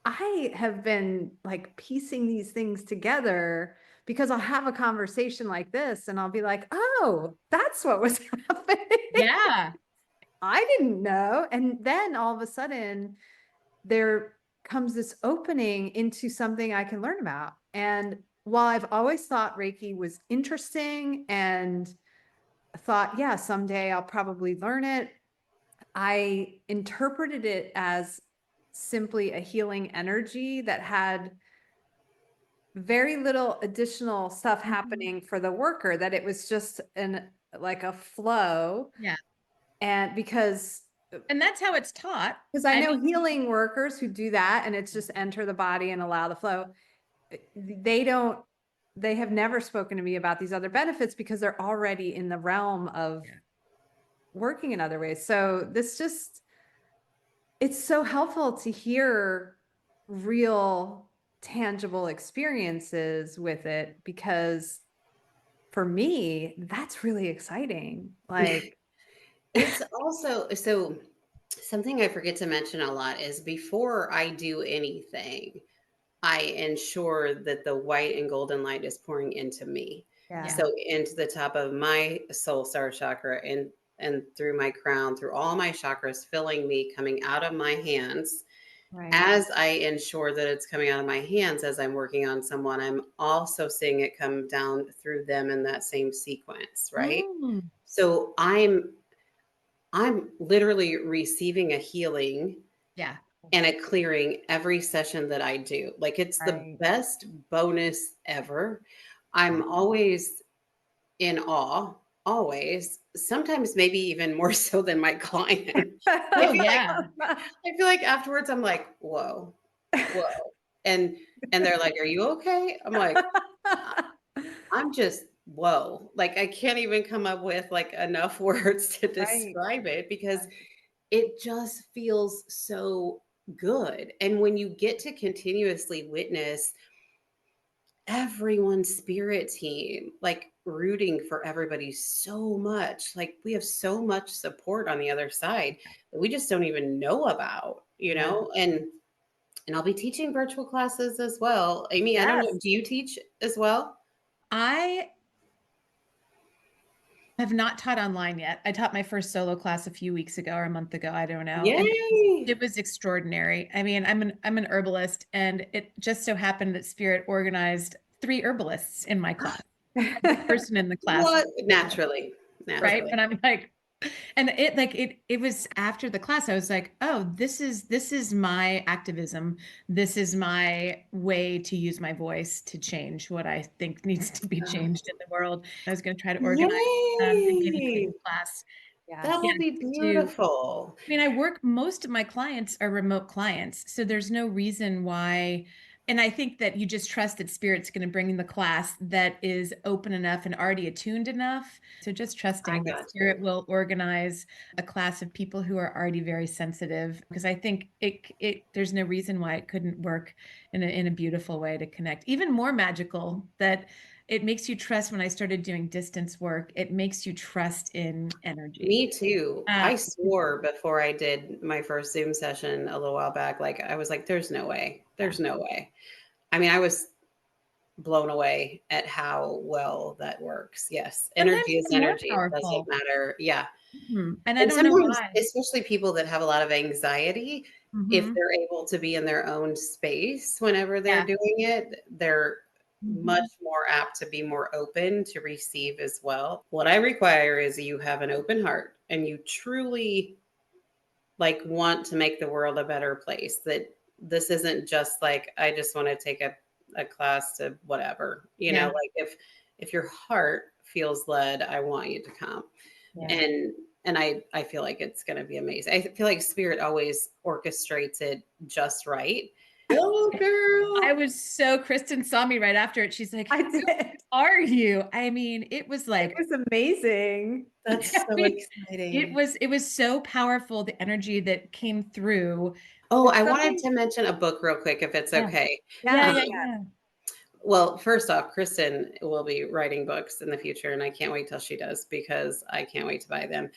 I have been like piecing these things together because I'll have a conversation like this and I'll be like, oh, that's what was happening. Yeah. I didn't know. And then all of a sudden, there comes this opening into something I can learn about. And while I've always thought Reiki was interesting and thought, yeah, someday I'll probably learn it, I interpreted it as simply a healing energy that had very little additional stuff happening for the worker, that it was just like a flow. Yeah. And because And that's how it's taught. I know mean, healing workers who do that and it's just enter the body and allow the flow. They have never spoken to me about these other benefits because they're already in the realm of working in other ways. So it's so helpful to hear real tangible experiences with it, because for me, that's really exciting. Like, It's also so something I forget to mention a lot is before I do anything, I ensure that the white and golden light is pouring into me. yeah, So into the top of my soul star chakra and through my crown, through all my chakras, filling me, coming out of my hands. right. As I ensure that it's coming out of my hands as I'm working on someone, I'm also seeing it come down through them in that same sequence, right? Mm. So I'm literally receiving a healing Yeah. and a clearing every session that I do. Like it's the Right. best bonus ever. I'm always in awe, always. Sometimes maybe even more so than my client. I Oh feel like yeah. I feel like afterwards I'm like, whoa, whoa. And they're like, "Are you okay?" I'm like, I'm just whoa. Like I can't even come up with like enough words to Right. describe it because it just feels so good. And when you get to continuously witness everyone's spirit team, like rooting for everybody so much, like we have so much support on the other side that we just don't even know about, Yeah. and I'll be teaching virtual classes as well. Amy, I don't know, Yes. do you teach as well? I have not taught online yet. I taught my first solo class a few weeks ago or a month ago. I don't know. And Yay. it was extraordinary. I mean, I'm an herbalist, and it just so happened that Spirit organized 3 herbalists in my class. Every person in the class, What? Naturally. right? Naturally. And I'm like, and it was after the class, I was like, oh, this is my activism. This is my way to use my voice to change what I think needs to be Oh, changed in the world. I was going to try to organize a guinea pig yay. class. That Yes. will Yes, be to beautiful. I mean, most of my clients are remote clients, so there's no reason why And I think that you just trust that spirit's going to bring in the class that is open enough and already attuned enough. So just trusting that spirit will organize a class of people who are already very sensitive, because I think there's no reason why it couldn't work in a beautiful way to connect. Even more magical that it makes you trust. When I started doing distance work, it makes you trust in energy. Me too. I swore before I did my first Zoom session a little while back, like I was like, there's no way. There's no way. I mean, I was blown away at how well that works. Yes. Energy is energy. It doesn't matter. Yeah. Mm-hmm. And I don't know why. Especially people that have a lot of anxiety, if they're able to be in their own space whenever they're doing it, they're much more apt to be more open to receive as well. What I require is you have an open heart and you truly like want to make the world a better place. That this isn't just like, I just want to take a class to whatever, you know, like if your heart feels led, I want you to come. And I feel like it's going to be amazing. I feel like spirit always orchestrates it just right. Oh, girl. I was so, Kristen saw me right after it. She's like, who are you? I mean, it was like, it was amazing. That's so exciting. It was so powerful, the energy that came through. Oh, I wanted to mention a book real quick, if it's okay. Yeah. Well, first off, Kristen will be writing books in the future, and I can't wait till she does, because I can't wait to buy them.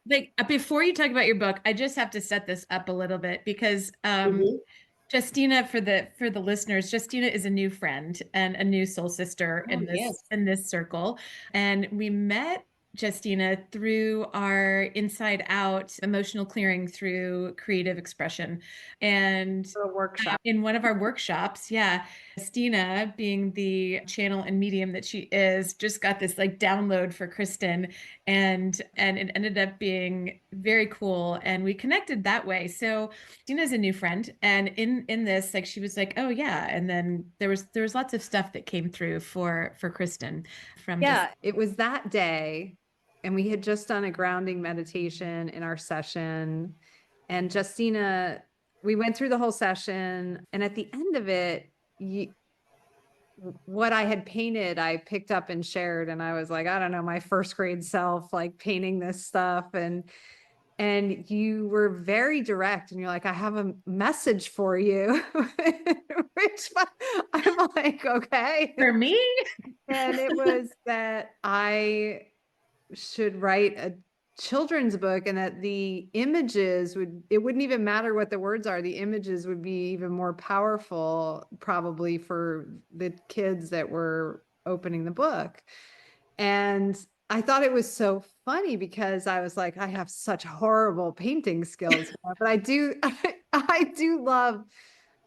Like, before you talk about your book, I just have to set this up a little bit, because Justina, for the listeners, Justina is a new friend and a new soul sister in this circle. And we met Justina through our Inside Out emotional clearing through creative expression. And a workshop. In one of our workshops, Justina, being the channel and medium that she is, just got this like download for Kristen, and it ended up being very cool. And we connected that way. So Justina's a new friend. And in this, like, she was like, oh yeah. And then there was lots of stuff that came through for Kristen from it was that day. And we had just done a grounding meditation in our session. And Justina, we went through the whole session. And at the end of it, what I had painted, I picked up and shared. And I was like, I don't know, my first grade self, like painting this stuff. And you were very direct, and you're like, I have a message for you, which I'm like, okay. For me? And it was that I should write a children's book, and that the images it wouldn't even matter what the words are. The images would be even more powerful, probably, for the kids that were opening the book. And I thought it was so funny, because I was like, I have such horrible painting skills, but I do love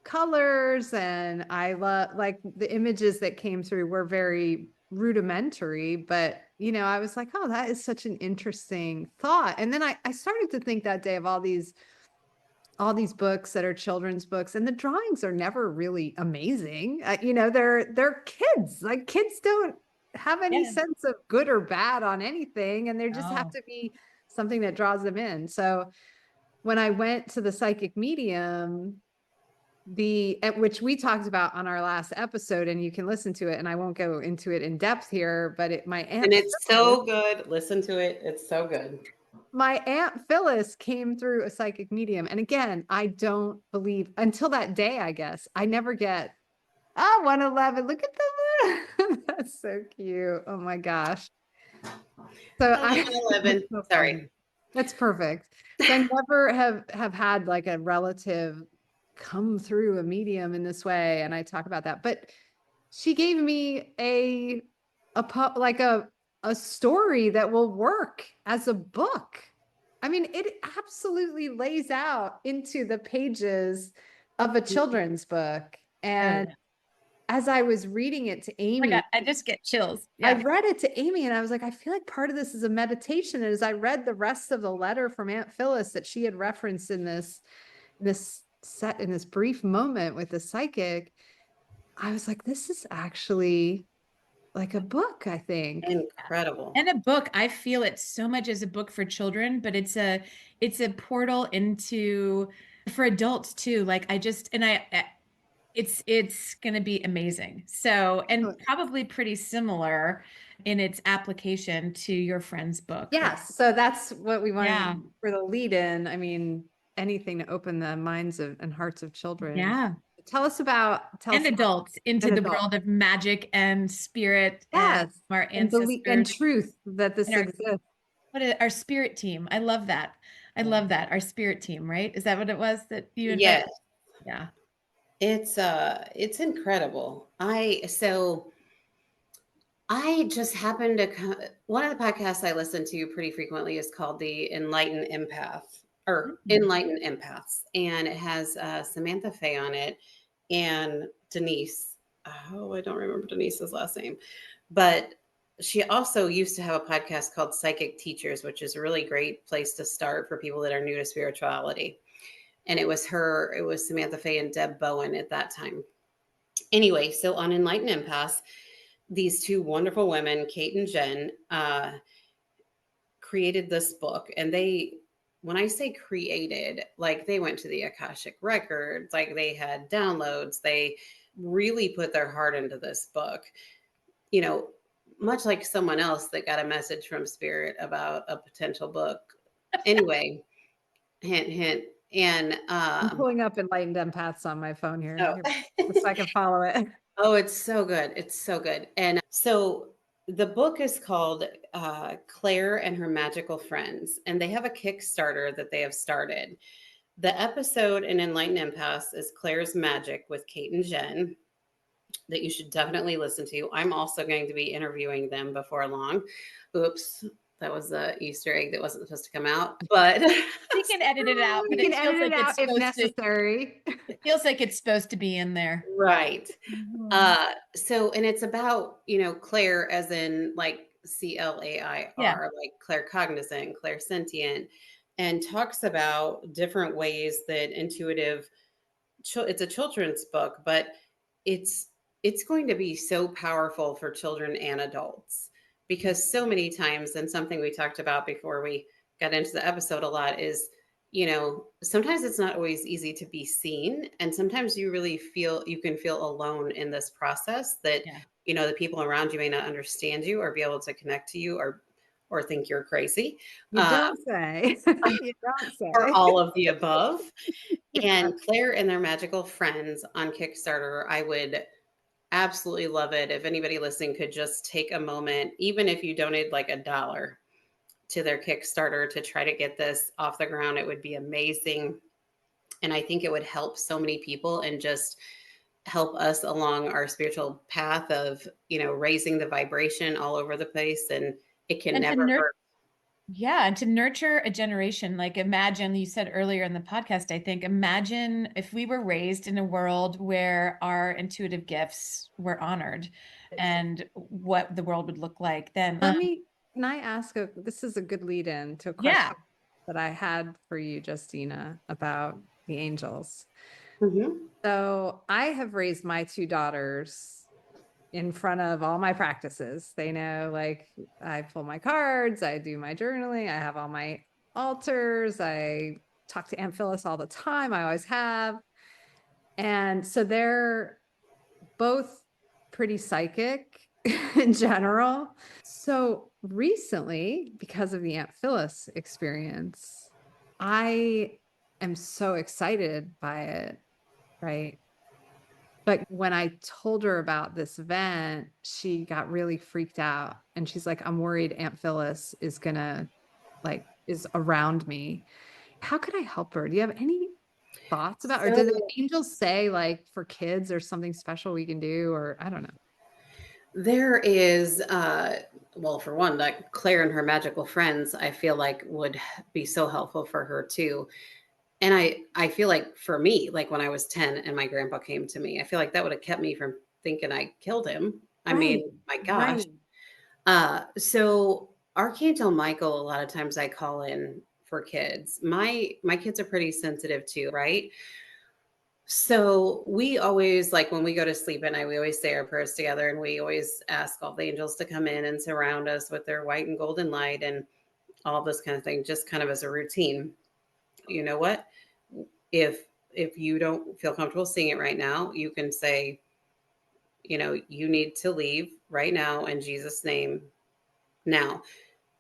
colors, and I love, like, the images that came through were very rudimentary, but I was like, oh, that is such an interesting thought. And then I started to think that day of all these books that are children's books, and the drawings are never really amazing. They're kids. Like, kids don't have any sense of good or bad on anything, and they just have to be something that draws them in. So when I went to the psychic medium, which we talked about on our last episode, and you can listen to it, and I won't go into it in depth here, but and it's so good. Listen to it. It's so good. My Aunt Phyllis came through a psychic medium. And again, I don't believe, until that day, I guess, I never get, 111. Look at the that's so cute. Oh my gosh. So 111. Sorry. That's perfect. So I never have had like a relative come through a medium in this way. And I talk about that, but she gave me a story that will work as a book. I mean, it absolutely lays out into the pages of a children's book. And as I was reading it to Amy, I just get chills. I read it to Amy, and I was like, I feel like part of this is a meditation. And as I read the rest of the letter from Aunt Phyllis that she had referenced in this brief moment with the psychic, I was like, this is actually like a book, I think. Incredible. And a book, I feel it so much as a book for children, but it's a portal into for adults too. Like, It's going to be amazing. So, and probably pretty similar in its application to your friend's book. Yes. So that's what we wanted Yeah. for the lead in. I mean, anything to open the minds of and hearts of children. Yeah. Tell us about And adults into the world of magic and spirit and Yes. our And ancestors and truth that this and our, exists. our spirit team. I love that. I love that. Our spirit team, right? Is that what it was that you invited? Yes. Yeah. It's incredible. I just happened to one of the podcasts I listen to pretty frequently is called the Enlightened Empath or Enlightened Empaths, and it has Samantha Fay on it and Denise. Oh, I don't remember Denise's last name, but she also used to have a podcast called Psychic Teachers, which is a really great place to start for people that are new to spirituality. And it was Samantha Fay and Deb Bowen at that time. Anyway, so on Enlightened Empaths, these two wonderful women, Kate and Jen, created this book. And when I say created, like they went to the Akashic Records, like they had downloads, they really put their heart into this book. You know, much like someone else that got a message from Spirit about a potential book. Anyway, hint, hint. And I'm pulling up Enlightened Empaths on my phone here, oh. so I can follow it. Oh, it's so good. It's so good. And so the book is called Claire and Her Magical Friends, and they have a Kickstarter that they have started. The episode in Enlightened Empaths is Claire's Magic with Kate and Jen that you should definitely listen to. I'm also going to be interviewing them before long. Oops, that was the Easter egg that wasn't supposed to come out, but We can edit it out, but You can edit it out if necessary. It feels like it's supposed to be in there. Right. And it's about, Claire as in like CLAIR, like Claire cognizant, Claire sentient, and talks about different ways that it's a children's book, but it's going to be so powerful for children and adults because so many times, and something we talked about before we got into the episode a lot is, sometimes it's not always easy to be seen. And sometimes you can feel alone in this process that, the people around you may not understand you or be able to connect to you or think you're crazy. You don't say. You don't say. Or all of the above. And Claire and Their Magical Friends on Kickstarter, I would absolutely love it if anybody listening could just take a moment, even if you donate like $1 to their Kickstarter to try to get this off the ground. It would be amazing. And I think it would help so many people and just help us along our spiritual path of, raising the vibration all over the place. And it can never hurt. Yeah. And to nurture a generation, like imagine, you said earlier in the podcast, I think, imagine if we were raised in a world where our intuitive gifts were honored and what the world would look like then. Can I ask this is a good lead in to a question that I had for you, Justina, about the angels. Mm-hmm. So I have raised my two daughters in front of all my practices. They know, like, I pull my cards, I do my journaling, I have all my altars, I talk to Aunt Phyllis all the time, I always have. And so they're both pretty psychic in general. So recently, because of the Aunt Phyllis experience, I am so excited by it, right? But when I told her about this event, she got really freaked out. And she's like, I'm worried Aunt Phyllis is is around me. How could I help her? Do you have any thoughts about, or did the angels say like for kids there's something special we can do, or I don't know? There is, well, for one, like Claire and Her Magical Friends, I feel like would be so helpful for her too. And I feel like for me, like when I was 10 and my grandpa came to me, I feel like that would have kept me from thinking I killed him. I mean, my gosh. So Archangel Michael, a lot of times I call in for kids. My kids are pretty sensitive too, right? So we always, like when we go to sleep at night, we always say our prayers together, and we always ask all the angels to come in and surround us with their white and golden light and all this kind of thing, just kind of as a routine. You know what? If if you don't feel comfortable seeing it right now, you can say, you need to leave right now in Jesus' name now.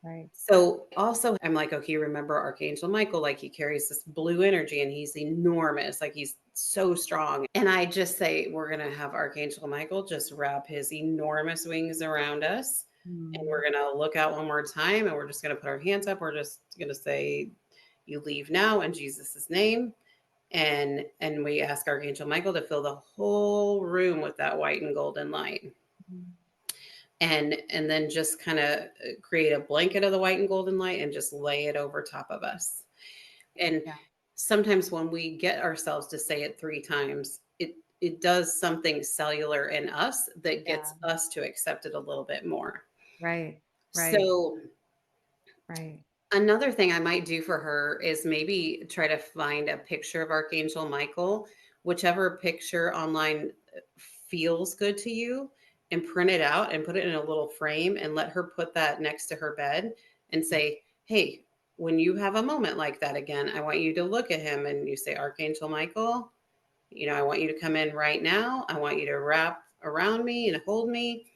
Right. So also I'm like, okay, remember Archangel Michael, like he carries this blue energy and he's enormous, like he's so strong. And I just say, we're going to have Archangel Michael just wrap his enormous wings around us. And we're going to look out one more time and we're just going to put our hands up. We're just going to say, you leave now in Jesus' name. And we ask Archangel Michael to fill the whole room with that white and golden light. And then just kind of create a blanket of the white and golden light and just lay it over top of us. And sometimes when we get ourselves to say it 3 times, it does something cellular in us that gets us to accept it a little bit more. Right. So right. another thing I might do for her is maybe try to find a picture of Archangel Michael, whichever picture online feels good to you, and print it out and put it in a little frame and let her put that next to her bed and say, hey, when you have a moment like that again, I want you to look at him and you say, Archangel Michael, I want you to come in right now. I want you to wrap around me and hold me.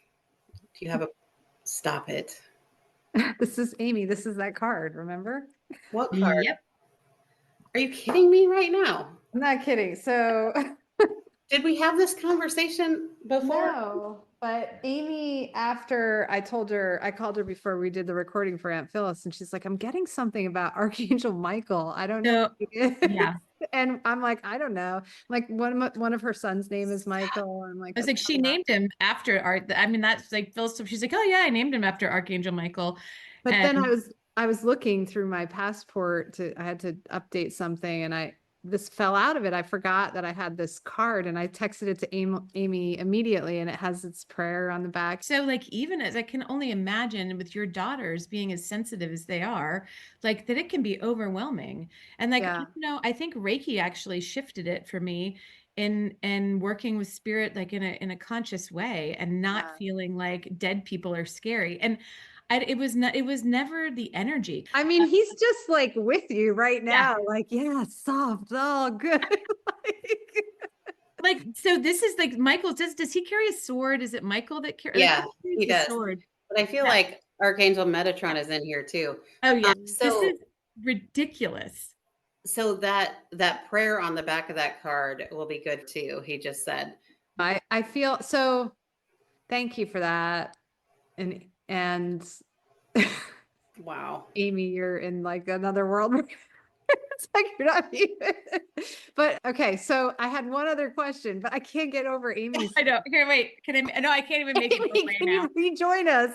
Do you have a stop it? This is Amy. This is that card. Remember? What card? Yep. Are you kidding me right now? I'm not kidding. So Did we have this conversation before? no, but Amy, after I told her, I called her before we did the recording for Aunt Phyllis, and she's like, I'm getting something about Archangel Michael. I don't know. Yeah. And I'm like, I don't know. Like one of her son's name is Michael. I'm like, I was like, she named him after art. I mean, that's like Phil's. She's like, oh yeah, I named him after Archangel Michael. but And then I was looking through my passport I had to update something, and this fell out of it. I forgot that I had this card, and I texted it to Amy immediately, and it has its prayer on the back. so like, even as I can only imagine with your daughters being as sensitive as they are, like that it can be overwhelming. And like, I think Reiki actually shifted it for me in working with spirit, like in a conscious way, and not feeling like dead people are scary. And it was never the energy. I mean, he's just like with you right now. Like, yeah, soft, oh, good. Like, so this is like Michael. Does he carry a sword? Is it Michael that carries? Yeah, he does. Sword. But I feel like Archangel Metatron is in here too. Oh yeah, So this is ridiculous. So that prayer on the back of that card will be good too. He just said. I feel so. Thank you for that. And wow, Amy, you're in like another world. It's like you're not even. But okay, so I had one other question, but I can't get over Amy's. I know. Here, wait. Can I? No, I can't even make Amy, it right can now. you rejoin us?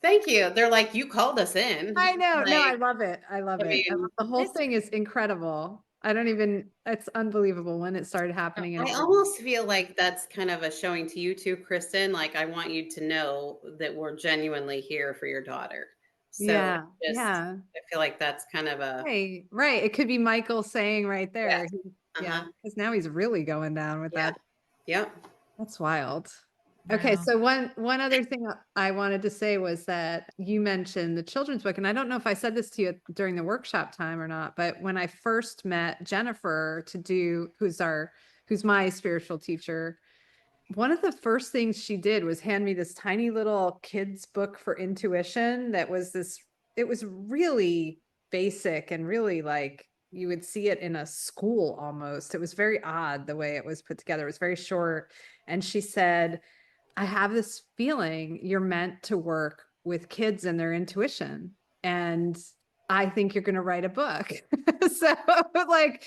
Thank you. They're like, you called us in. I know. Like, No, I love it. I love it. mean, The whole thing is incredible. It's unbelievable when it started happening. I almost feel like that's kind of a showing to you too, Kristen. Like, I want you to know that we're genuinely here for your daughter. So yeah. I feel like that's kind of a right. It could be Michael saying right there. Yeah. Because now he's really going down with that. Yep. That's wild. Wow. Okay, so one other thing I wanted to say was that you mentioned the children's book, and I don't know if I said this to you during the workshop time or not, but when I first met Jennifer who's my spiritual teacher, one of the first things she did was hand me this tiny little kids book for intuition that was it was really basic and really like you would see it in a school almost. It was very odd the way it was put together. It was very short. And she said, I have this feeling you're meant to work with kids and their intuition. And I think you're going to write a book. So like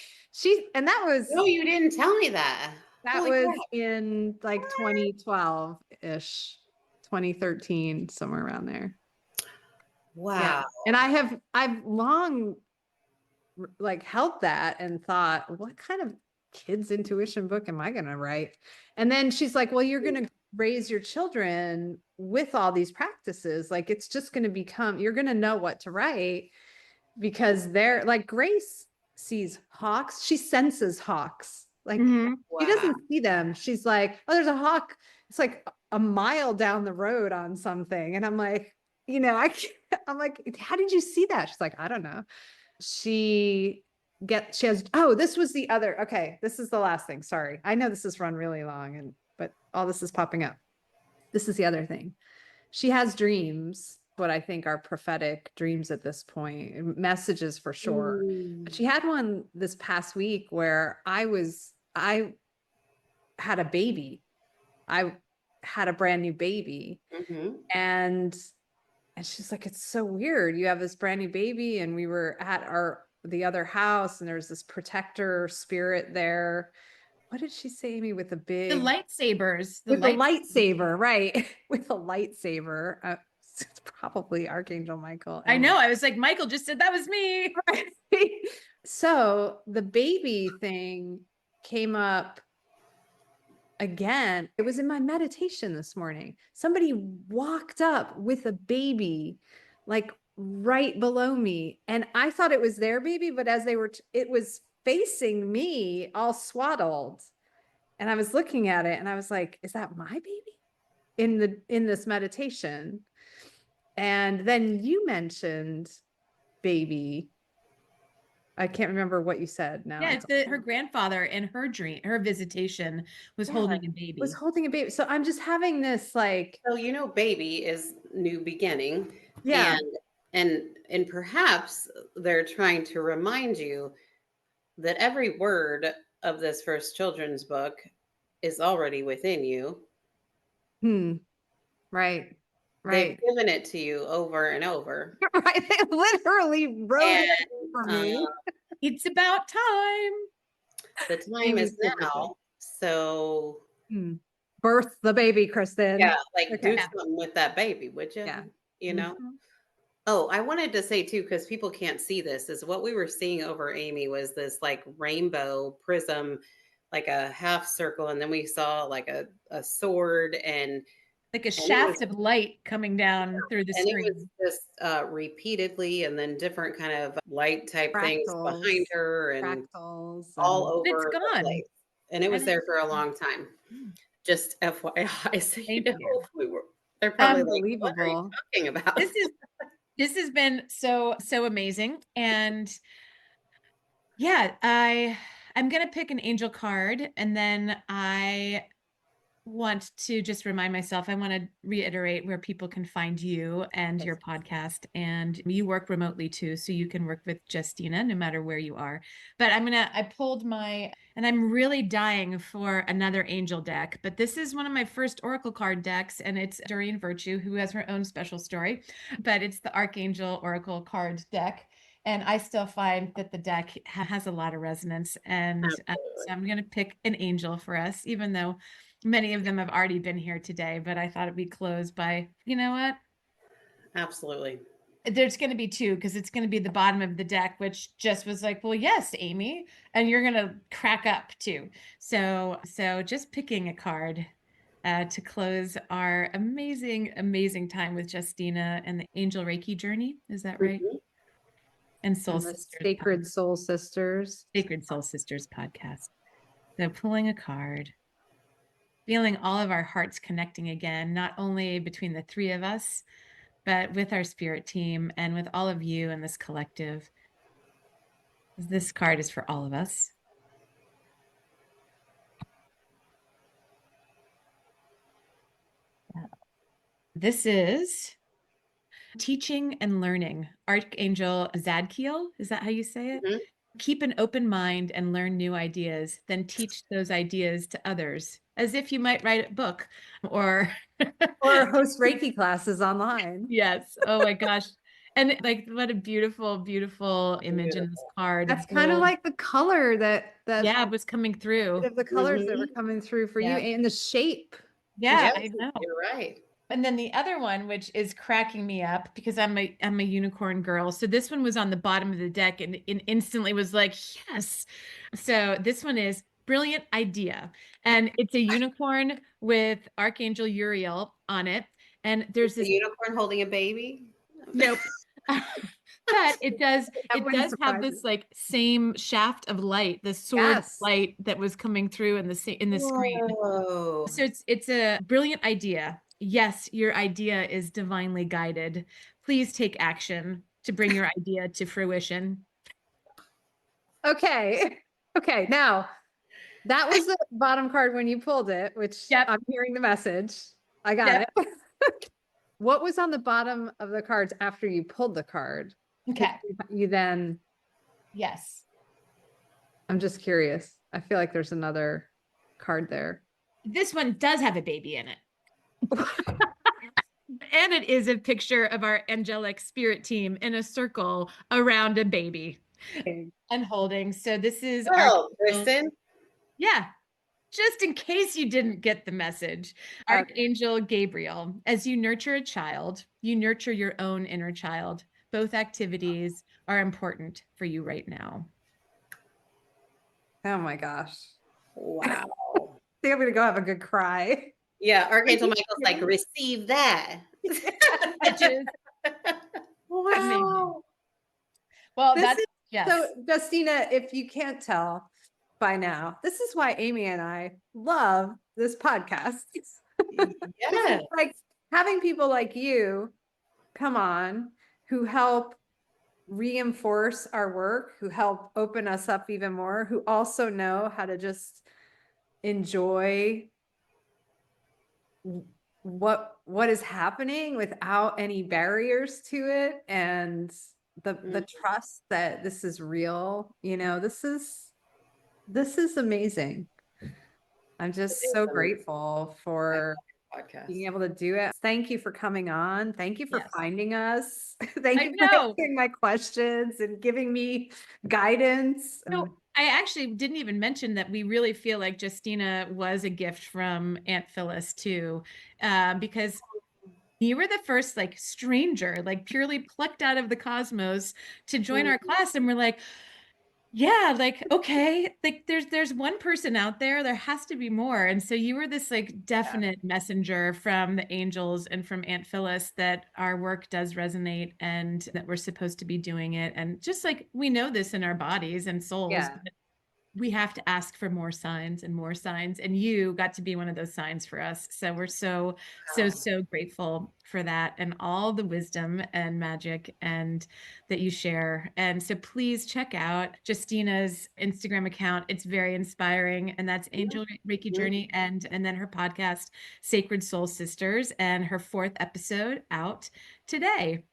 and that was. No, you didn't tell me that. That was in like 2012-ish, 2013, somewhere around there. Wow. Yeah. And I've long like held that and thought, what kind of kids intuition book am I going to write? And then she's like, well, you're going to raise your children with all these practices. Like, it's just going to you're going to know what to write because they're like, Grace sees hawks. She senses hawks. Like she doesn't see them. She's like, oh, there's a hawk. It's like a mile down the road on something. And I'm like, I'm like, how did you see that? She's like, I don't know. She this was the other, okay, this is the last thing. Sorry. I know this has run really long but all this is popping up. This is the other thing. She has dreams, what I think are prophetic dreams at this point, messages for sure. But she had one this past week where I had a baby. I had a brand new baby. And she's like, it's so weird. You have this brand new baby. And we were at the other house and there's this protector spirit there. What did she say, Amy, with a big... The lightsabers. With a lightsaber, right. With a lightsaber. It's probably Archangel Michael. I know. I was like, Michael just said that was me. Right. So the baby thing came up again. It was in my meditation this morning. Somebody walked up with a baby, like right below me. And I thought it was their baby, but as they were, it was facing me all swaddled. And I was looking at it and I was like, is that my baby in this meditation? And then you mentioned baby. I can't remember what you said now. Yeah, it's her grandfather in her dream, her visitation was holding a baby. Was holding a baby. So I'm just having this like... So, baby is new beginning. Yeah. And perhaps they're trying to remind you that every word of this first children's book is already within you. Right. They've given it to you over and over. Right. They literally wrote it for me. It's about time. The time is now. So birth the baby, Kristen. Yeah, do something with that baby, would you? Yeah. Oh, I wanted to say too, because people can't see this, is what we were seeing over Amy was this like rainbow prism, like a half circle, and then we saw like a sword and like a shaft of light coming down through the screen. It was just repeatedly, and then different kind of light type things behind her, and fractals, all over it's the gone. place. And it was there for a long time. Just FYI, so they're probably like, what are you talking about? This has been so amazing. And yeah, I'm gonna pick an angel card, and then I want to just remind myself, I want to reiterate where people can find you and your podcast. And you work remotely too, so you can work with Justina no matter where you are. But I pulled and I'm really dying for another angel deck, but this is one of my first oracle card decks, and it's Dorian Virtue, who has her own special story, but it's the Archangel Oracle card deck. And I still find that the deck has a lot of resonance. And so I'm going to pick an angel for us, even though many of them have already been here today, but I thought we'd close by, you know what? Absolutely. There's going to be two, because it's going to be the bottom of the deck, which just was like, well, yes, Amy, and you're going to crack up too. So just picking a card to close our amazing time with Justina and the Angel Reiki journey. Is that right? And Soul Sisters. Sacred Soul Sisters. Sacred Soul Sisters podcast. So pulling a card. Feeling all of our hearts connecting again, not only between the three of us, but with our spirit team and with all of you in this collective. This card is for all of us. This is teaching and learning. Archangel Zadkiel, is that how you say it? Mm-hmm. Keep an open mind and learn new ideas, then teach those ideas to others, as if you might write a book or host Reiki classes online. Yes. Oh my gosh. And like, what a beautiful image in this card. That's kind of like the color that was coming through. The colors that were coming through for you, and the shape. Yeah, I know. You're right. And then the other one, which is cracking me up because I'm a unicorn girl. So this one was on the bottom of the deck and instantly was like, yes. So this one is brilliant idea. And it's a unicorn with Archangel Uriel on it. And there's this unicorn holding a baby. Nope. But it does have this like same shaft of light, the sword light that was coming through in the screen. So it's a brilliant idea. Yes, your idea is divinely guided. Please take action to bring your idea to fruition. Okay. Okay. Now that was the bottom card when you pulled it, which Yep. I'm hearing the message. I got Yep. it. What was on the bottom of the cards after you pulled the card? Okay. You then, Yes. I'm just curious. I feel like there's another card there. This one does have a baby in it. And it is a picture of our angelic spirit team in a circle around a baby and holding. So this is Oh, Kristen. Yeah. Just in case you didn't get the message, Okay. Archangel Gabriel, as you nurture a child, you nurture your own inner child. Both activities are important for you right now. Oh my gosh. Wow. I think I'm going to go have a good cry. Yeah, Archangel Michael's like, receive that. Wow. Amazing. Well, This that's, is, yes. so Justina, if you can't tell by now, this is why Amy and I love this podcast. Yeah. Like having people like you come on who help reinforce our work, who help open us up even more, who also know how to just enjoy what is happening without any barriers to it, and the trust that this is real. You know, this is amazing. I'm just so grateful for Podcast. being able to do it. Thank you for coming on. Thank you for Yes. finding us. Thank I you for know. answering my questions and giving me guidance. No, I actually didn't even mention that we really feel like Justina was a gift from Aunt Phyllis too, because you were the first like stranger, like purely plucked out of the cosmos to join our class. And we're like, yeah, like, okay, like there's one person out there, there has to be more. And so you were this like definite messenger from the angels and from Aunt Phyllis that our work does resonate and that we're supposed to be doing it. And just like we know this in our bodies and souls, Yeah. but we have to ask for more signs and more signs. And you got to be one of those signs for us. So we're so grateful for that and all the wisdom and magic and that you share. And so please check out Justina's Instagram account. It's very inspiring. And that's Angel Reiki Journey and then her podcast, Sacred Soul Sisters, and her 4th episode out today.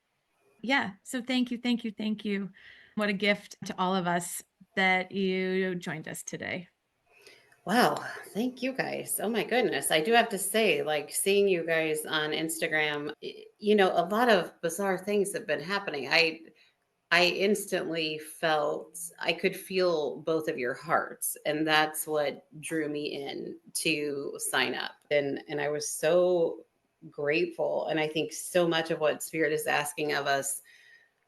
Yeah. So thank you, thank you, thank you. What a gift to all of us that you joined us today. Wow. Thank you guys. Oh my goodness. I do have to say, like seeing you guys on Instagram, you know, a lot of bizarre things have been happening. I instantly felt I could feel both of your hearts, and that's what drew me in to sign up. And I was so grateful. And I think so much of what Spirit is asking of us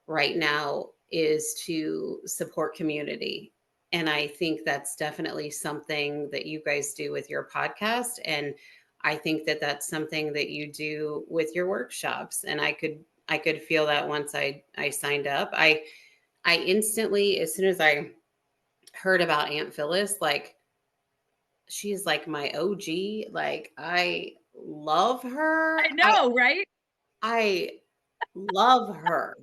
right now is to support community. And I think that's definitely something that you guys do with your podcast. And I think that that's something that you do with your workshops. And I could feel that once I signed up. I instantly, as soon as I heard about Aunt Phyllis, like she's like my OG. Like I love her. I know, right? I love her.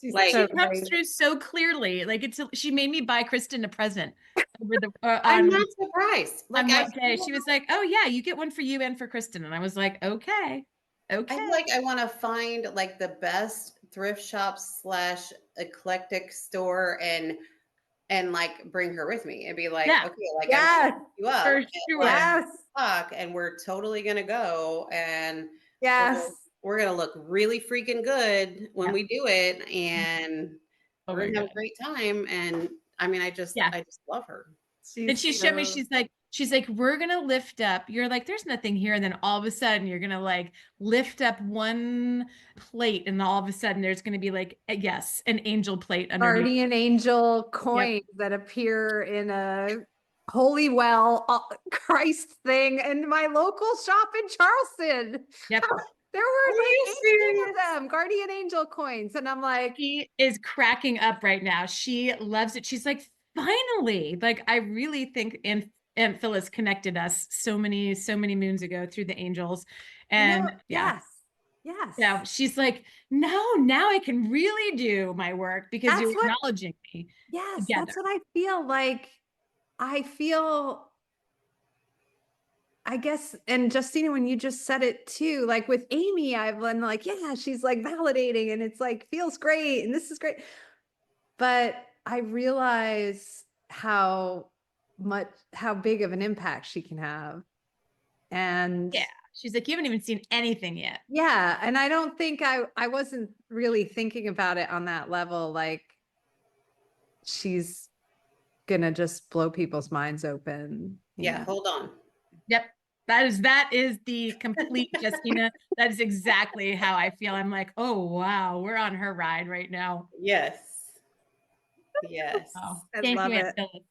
She's Like She comes through so clearly. Like she made me buy Kristen a present over the I'm on not surprised. on Like I what day. She was like, "Oh yeah, you get one for you and for Kristen," and I was like, "Okay, okay." feel like I want to find like the best thrift shop slash eclectic store and like bring her with me and be like, Yeah. okay, like I'm yes, picking you up For at, sure. like, yes, o'clock, and we're totally gonna go and yes. we're gonna look really freaking good when Yeah. we do it, and Oh we're my gonna have God. a great time. And I mean, Yeah. I just love her. And she showed me, she's like, we're gonna lift up. You're like, there's nothing here. And then all of a sudden you're gonna like lift up one plate, and all of a sudden there's gonna be like, yes, an angel plate underneath. Guardian angel coins that appear in a holy well Christ thing in my local shop in Charleston. Yep. There were like 18 serious? of them, guardian angel coins. And I'm like, She is cracking up right now. She loves it. She's like, finally, like I really think Aunt Phyllis connected us so many moons ago through the angels. And yeah. yes. Yes. Yeah, she's like, no, now I can really do my work because That's you're what- acknowledging me Yes, together. that's what I feel like. I feel, I guess, and Justina, when you just said it too, like with Amy, I've been like, yeah, she's like validating and it's like, feels great. And this is great. But I realize how big of an impact she can have. And Yeah, she's like, you haven't even seen anything yet. yeah. And I don't think I wasn't really thinking about it on that level. Like she's gonna just blow people's minds open. Yeah, know? hold on. Yep. That is the complete Justina. That is exactly how I feel. I'm like, oh wow, we're on her ride right now. Yes. Yes. Oh, I thank love you, Aunt it. Phyllis.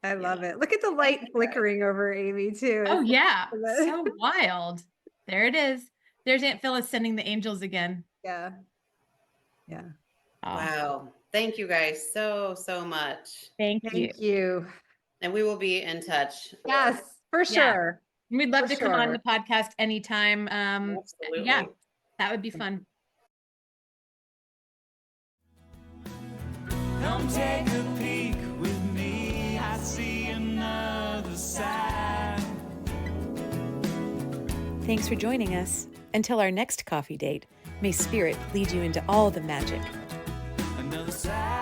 I love it. Look at the light flickering over Amy too. Oh yeah, Love it. so wild. There it is. There's Aunt Phyllis sending the angels again. Yeah. Yeah. Oh, Wow. Thank you guys so much. thank you. Thank you. And we will be in touch. Yes, for Yeah. sure. We'd love For to come on the sure. podcast anytime. Absolutely. Yeah, that would be fun. Come take a peek with me. I see another side. Thanks for joining us. Until our next coffee date, may Spirit lead you into all the magic. Another side.